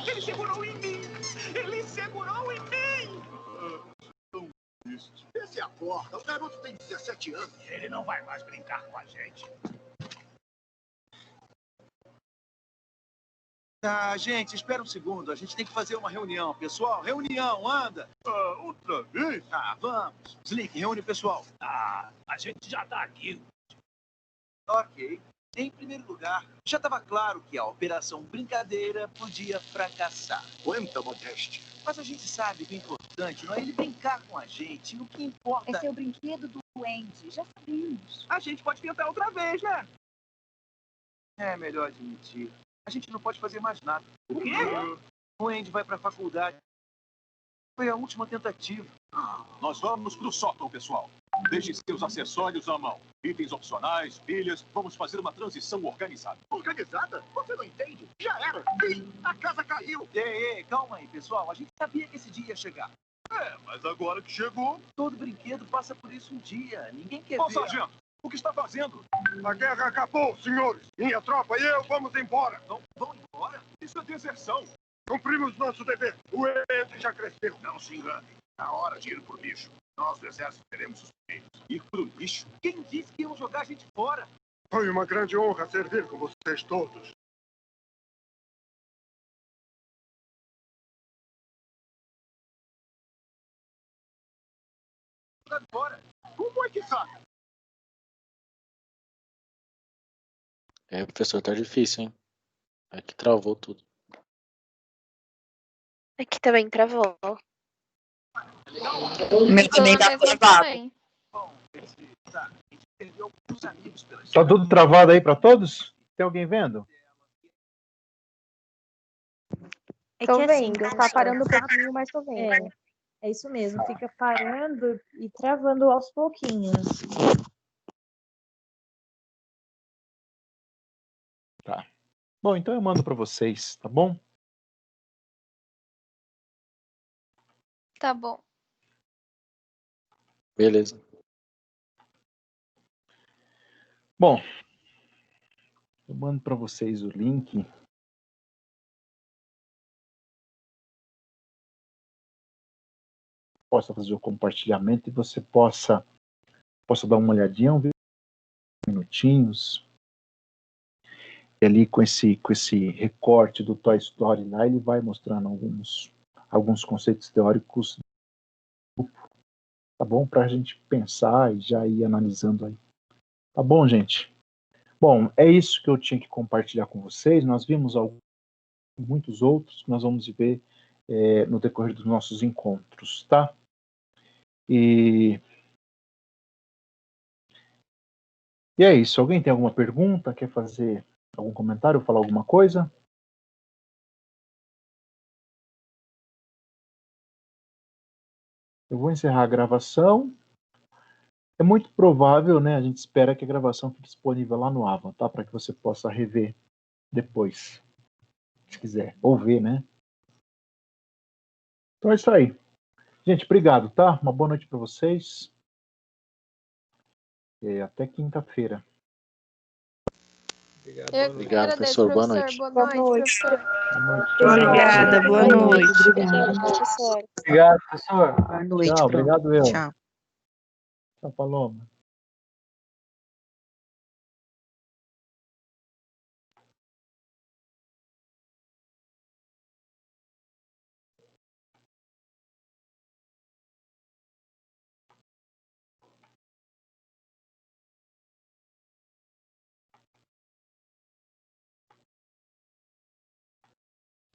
Ele segurou em mim! Ele segurou em mim! Esse acorda. O garoto tem 17 anos. Ele não vai mais brincar com a gente. Ah, gente, espera um segundo. A gente tem que fazer uma reunião. Pessoal, reunião, anda. Outra vez? Ah, vamos. Slick, reúne o pessoal. Ah, a gente já tá aqui. Ok. Em primeiro lugar, já estava claro que a Operação Brincadeira podia fracassar. Quanta modéstia. Mas a gente sabe que o importante não é ele brincar com a gente. O que importa... É ser o brinquedo do Andy. Já sabemos. A gente pode tentar outra vez, né? É melhor admitir. A gente não pode fazer mais nada. O quê? O Andy vai para a faculdade. Foi a última tentativa. Nós vamos pro sótão, pessoal. Deixe seus acessórios à mão. Itens opcionais, pilhas. Vamos fazer uma transição organizada. Organizada? Você não entende? Já era. A casa caiu. Ei, calma aí, pessoal. A gente sabia que esse dia ia chegar. Mas agora que chegou... Todo brinquedo passa por isso um dia. Ninguém quer Ô, ver... sargento, o que está fazendo? A guerra acabou, senhores. Minha tropa e eu vamos embora. Não vão embora? Isso é deserção. Cumprimos nosso dever. O Andy já cresceu. Não se engane. Na hora de ir pro lixo. Nós do exército teremos suspeitos. Ir pro lixo? Quem disse que iam jogar a gente fora? Foi uma grande honra servir com vocês todos. Fora. Como é que sabe? Professor, tá difícil, hein? Aqui travou tudo. Aqui também travou. O meu também tá travado. Tá tudo travado aí para todos? Tem alguém vendo? É Tô que assim, vendo. Tá parando um pouquinho, mas tô vendo. É isso mesmo, fica parando e travando aos pouquinhos. Tá. Bom, então eu mando para vocês, tá bom? Tá bom. Beleza. Bom, eu mando para vocês o link. Possa fazer o compartilhamento e você possa dar uma olhadinha, uns minutinhos. E ali com esse recorte do Toy Story lá, ele vai mostrando alguns conceitos teóricos, tá bom? Para a gente pensar e já ir analisando aí. Tá bom, gente? Bom, é isso que eu tinha que compartilhar com vocês. Nós vimos muitos outros que nós vamos ver no decorrer dos nossos encontros, tá? E é isso. Alguém tem alguma pergunta? Quer fazer algum comentário, falar alguma coisa? Eu vou encerrar a gravação. É muito provável, né? A gente espera que a gravação fique disponível lá no Ava, tá? Para que você possa rever depois, se quiser, ou ver, né? Então é isso aí. Gente, obrigado, tá? Uma boa noite para vocês. E até quinta-feira. Obrigado, professor. Boa noite. Boa noite, professor. Obrigada, boa noite. Obrigada, professor. Obrigado, professor. Boa noite, Tchau, Bruno. obrigado, eu. Tchau. Tchau, Paloma.